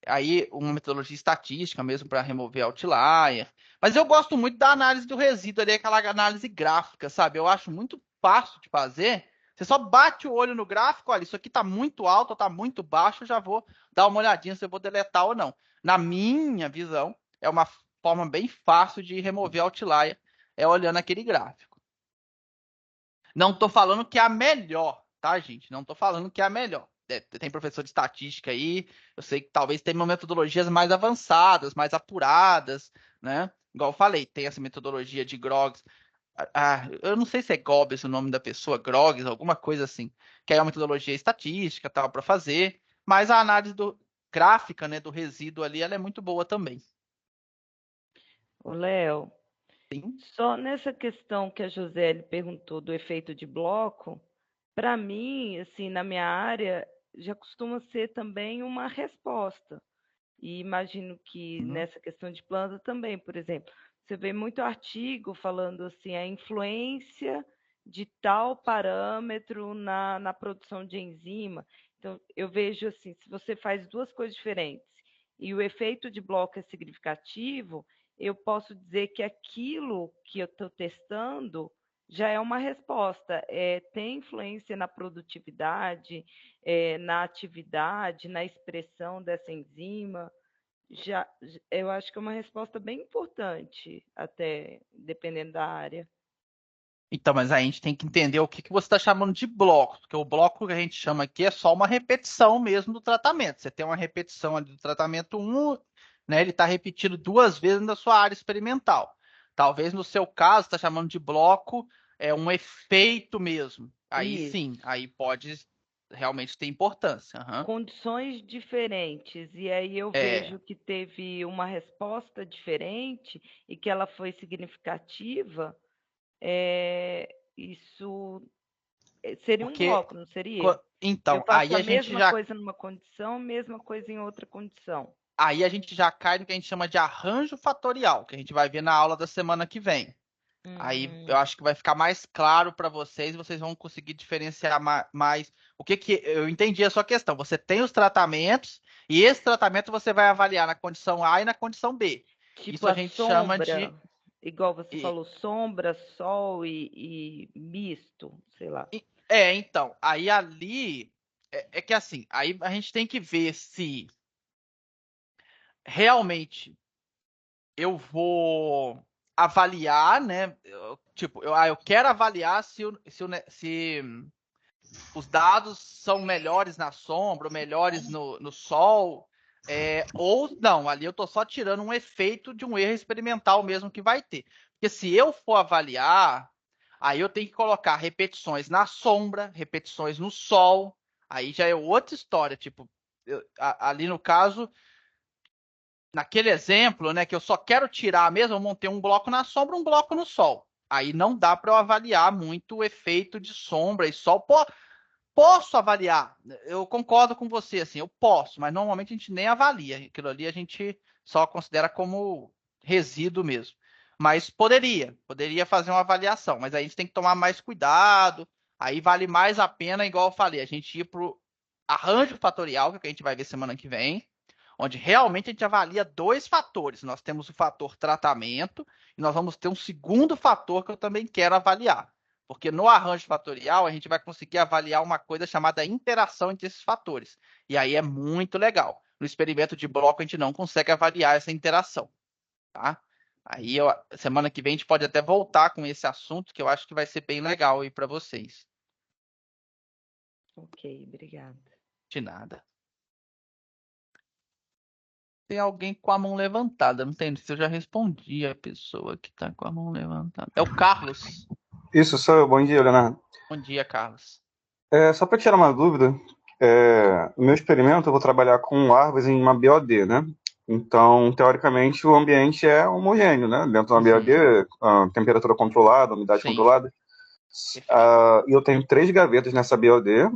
Aí uma metodologia estatística mesmo para remover outlier. Mas eu gosto muito da análise do resíduo ali, aquela análise gráfica, sabe? Eu acho muito fácil de fazer. Você só bate o olho no gráfico, olha, isso aqui está muito alto ou está muito baixo, eu já vou dar uma olhadinha se eu vou deletar ou não. Na minha visão, é uma forma bem fácil de remover outlier, olhando aquele gráfico. Não estou falando que é a melhor, tá, gente? Não estou falando que é a melhor. Tem professor de estatística aí, eu sei que talvez tenha metodologias mais avançadas, mais apuradas, né? Igual eu falei, tem essa metodologia de Grogs. Eu não sei se é Gobbs o nome da pessoa, Grogs, alguma coisa assim, que é uma metodologia estatística, tal, para fazer, mas a análise gráfica, né, do resíduo ali, ela é muito boa também. Ô, Léo, Sim. só nessa questão que a Josele perguntou do efeito de bloco, para mim, assim, na minha área, já costuma ser também uma resposta. E imagino que nessa questão de planta também, por exemplo, você vê muito artigo falando assim, a influência de tal parâmetro na produção de enzima. Então, eu vejo assim, se você faz duas coisas diferentes e o efeito de bloco é significativo, eu posso dizer que aquilo que eu estou testando já é uma resposta, tem influência na produtividade, na atividade, na expressão dessa enzima. Eu acho que é uma resposta bem importante, até dependendo da área. Então, mas aí a gente tem que entender o que você está chamando de bloco, porque o bloco que a gente chama aqui é só uma repetição mesmo do tratamento. Você tem uma repetição ali do tratamento 1, né? Ele está repetido 2 vezes na sua área experimental. Talvez no seu caso, está chamando de bloco, um efeito mesmo. Aí Isso. sim, aí pode realmente ter importância. Uhum. Condições diferentes, e aí eu vejo que teve uma resposta diferente e que ela foi significativa, isso seria um bloco, não seria? Então, Eu faço aí a a gente mesma coisa numa condição, mesma coisa em outra condição. Aí a gente já cai no que a gente chama de arranjo fatorial, que a gente vai ver na aula da semana que vem. Aí eu acho que vai ficar mais claro para vocês e vocês vão conseguir diferenciar mais. O que eu entendi a sua questão. Você tem os tratamentos e esse tratamento você vai avaliar na condição A e na condição B. Tipo isso a gente chama de. Igual você falou, sombra, sol e misto, sei lá. Então, aí ali é que assim, aí a gente tem que ver se realmente eu vou avaliar, né? Eu quero avaliar se os dados são melhores na sombra, ou melhores no sol, ou não. Ali eu estou só tirando um efeito de um erro experimental mesmo que vai ter. Porque se eu for avaliar, aí eu tenho que colocar repetições na sombra, repetições no sol. Aí já é outra história. Tipo, ali no caso, naquele exemplo, né, que eu só quero tirar mesmo, eu montei um bloco na sombra, um bloco no sol. Aí não dá para eu avaliar muito o efeito de sombra e sol. Posso avaliar, eu concordo com você, assim, eu posso, mas normalmente a gente nem avalia. Aquilo ali a gente só considera como resíduo mesmo. Mas poderia fazer uma avaliação, mas aí a gente tem que tomar mais cuidado. Aí vale mais a pena, igual eu falei, a gente ir para o arranjo fatorial, que a gente vai ver semana que vem, onde realmente a gente avalia 2 fatores. Nós temos o fator tratamento e nós vamos ter um segundo fator que eu também quero avaliar. Porque no arranjo fatorial a gente vai conseguir avaliar uma coisa chamada interação entre esses fatores. E aí é muito legal. No experimento de bloco a gente não consegue avaliar essa interação, tá? Aí semana que vem a gente pode até voltar com esse assunto, que eu acho que vai ser bem legal aí para vocês. Ok, obrigada. De nada. Tem alguém com a mão levantada. Não tem, se eu já respondi a pessoa que está com a mão levantada. É o Carlos. Isso, sou eu. Bom dia, Leonardo. Bom dia, Carlos. Só para tirar uma dúvida, no meu experimento eu vou trabalhar com larvas em uma BOD, né? Então, teoricamente, o ambiente é homogêneo, né? Dentro de uma BOD, temperatura controlada, umidade Sim. controlada. E eu tenho 3 gavetas nessa BOD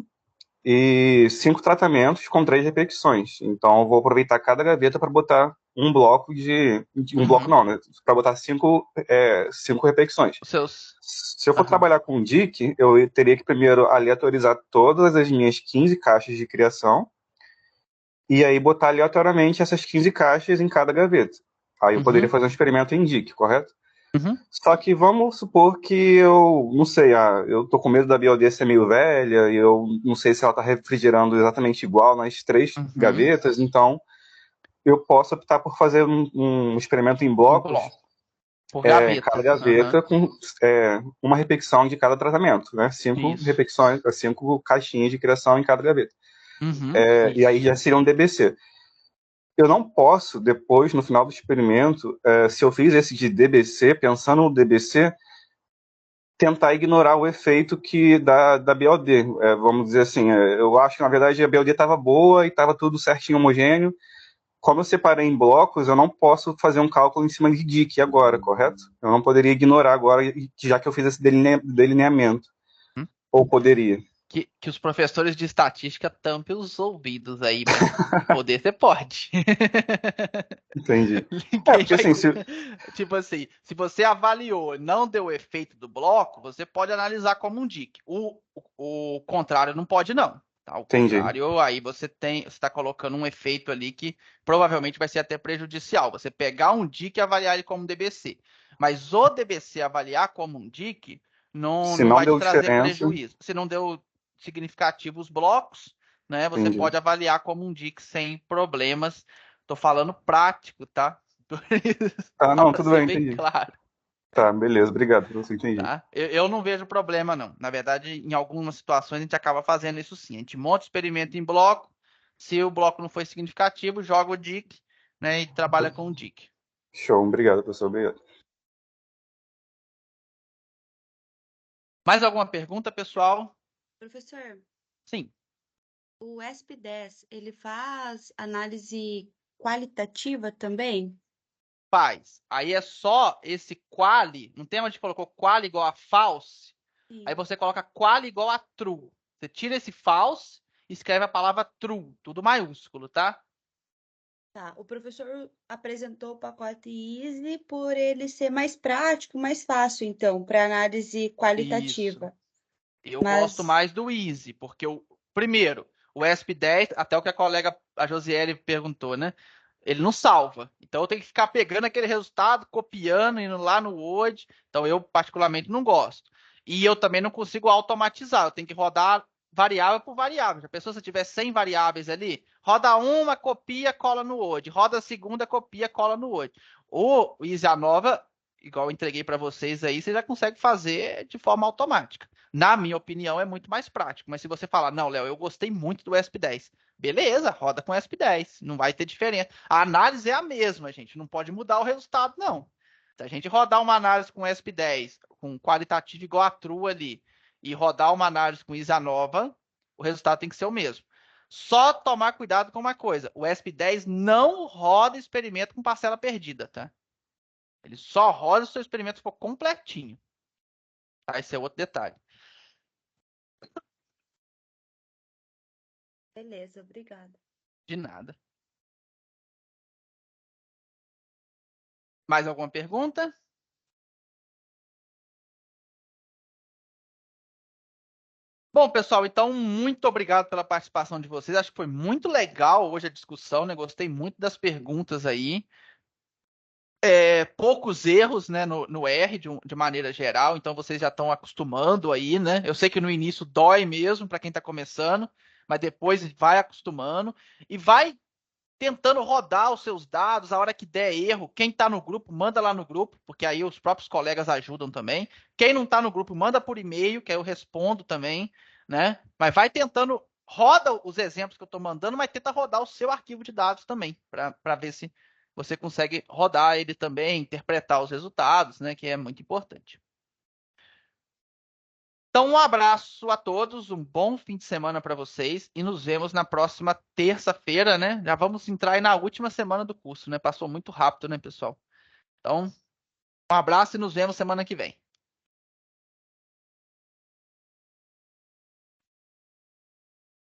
e 5 tratamentos com 3 repetições. Então, eu vou aproveitar cada gaveta para botar um bloco bloco não, né? Para botar 5 repetições. Se eu for trabalhar com DIC, eu teria que primeiro aleatorizar todas as minhas 15 caixas de criação e aí botar aleatoriamente essas 15 caixas em cada gaveta. Aí eu poderia fazer um experimento em DIC, correto? Só que vamos supor que eu, não sei, eu tô com medo da BOD ser meio velha, e eu não sei se ela tá refrigerando exatamente igual nas 3 gavetas, então eu posso optar por fazer um experimento em blocos, por gaveta. cada gaveta com uma repetição de cada tratamento, né? 5 repetições, 5 caixinhas de criação em cada gaveta. E aí já seria um DBC. Eu não posso, depois, no final do experimento, se eu fiz esse de DBC, pensando no DBC, tentar ignorar o efeito da BOD. Vamos dizer assim, eu acho que, na verdade, a BOD estava boa e estava tudo certinho, homogêneo. Como eu separei em blocos, eu não posso fazer um cálculo em cima de DIC agora, correto? Eu não poderia ignorar agora, já que eu fiz esse delineamento. Ou poderia? Que os professores de estatística tampem os ouvidos aí, mas poder você pode. Entendi. Porque, assim, Tipo assim, se você avaliou e não deu o efeito do bloco, você pode analisar como um DIC. O contrário não pode, não. Tá? O contrário, aí você está colocando um efeito ali que provavelmente vai ser até prejudicial. Você pegar um DIC e avaliar ele como DBC. Mas o DBC avaliar como um DIC não vai te trazer prejuízo. Se não deu significativos blocos, né? Você pode avaliar como um DIC sem problemas. Tô falando prático, tá? Não, tudo bem, entendi. Claro. Tá, beleza, obrigado por você entender. Tá? Eu não vejo problema, não. Na verdade, em algumas situações a gente acaba fazendo isso sim. A gente monta o experimento em bloco, se o bloco não foi significativo, joga o DIC, né? E trabalha com o DIC. Show, obrigado, professor, obrigado. Mais alguma pergunta, pessoal? Professor? Sim. O ESP10, ele faz análise qualitativa também? Faz. Aí é só esse quali, não tem onde colocou quali igual a false? Sim. Aí você coloca quali igual a true. Você tira esse false e escreve a palavra true, tudo maiúsculo, tá? Tá, o professor apresentou o pacote Easy por ele ser mais prático, mais fácil, então, para análise qualitativa. Isso. Eu gosto mais do Easy, porque primeiro, o ESP10, até o que a Josiele perguntou, né? Ele não salva. Então eu tenho que ficar pegando aquele resultado, copiando, indo lá no Word. Então eu particularmente não gosto. E eu também não consigo automatizar. Eu tenho que rodar variável por variável. Já pensou se eu tiver 100 variáveis ali? Roda uma, copia, cola no Word. Roda a segunda, copia, cola no Word. O Easy Nova, igual eu entreguei para vocês aí, você já consegue fazer de forma automática. Na minha opinião, é muito mais prático. Mas se você falar, não, Léo, eu gostei muito do ESP10. Beleza, roda com ESP10. Não vai ter diferença. A análise é a mesma, gente. Não pode mudar o resultado, não. Se a gente rodar uma análise com ESP10, com qualitativo igual a true ali, e rodar uma análise com ISA nova, o resultado tem que ser o mesmo. Só tomar cuidado com uma coisa. O ESP10 não roda experimento com parcela perdida, tá? Ele só roda se o seu experimento for completinho. Tá? Esse é outro detalhe. Beleza, obrigada. De nada. Mais alguma pergunta? Bom, pessoal, então muito obrigado pela participação de vocês. Acho que foi muito legal hoje a discussão, né? Gostei muito das perguntas aí. poucos erros, né, no R de maneira geral, então vocês já estão acostumando aí, né? Eu sei que no início dói mesmo para quem está começando, mas depois vai acostumando e vai tentando rodar os seus dados, a hora que der erro, quem está no grupo, manda lá no grupo, porque aí os próprios colegas ajudam também. Quem não está no grupo, manda por e-mail, que aí eu respondo também, né? Mas vai tentando, roda os exemplos que eu estou mandando, mas tenta rodar o seu arquivo de dados também, para ver se você consegue rodar ele também, interpretar os resultados, né? Que é muito importante. Então, um abraço a todos, um bom fim de semana para vocês e nos vemos na próxima terça-feira, né? Já vamos entrar aí na última semana do curso, né? Passou muito rápido, né, pessoal? Então, um abraço e nos vemos semana que vem.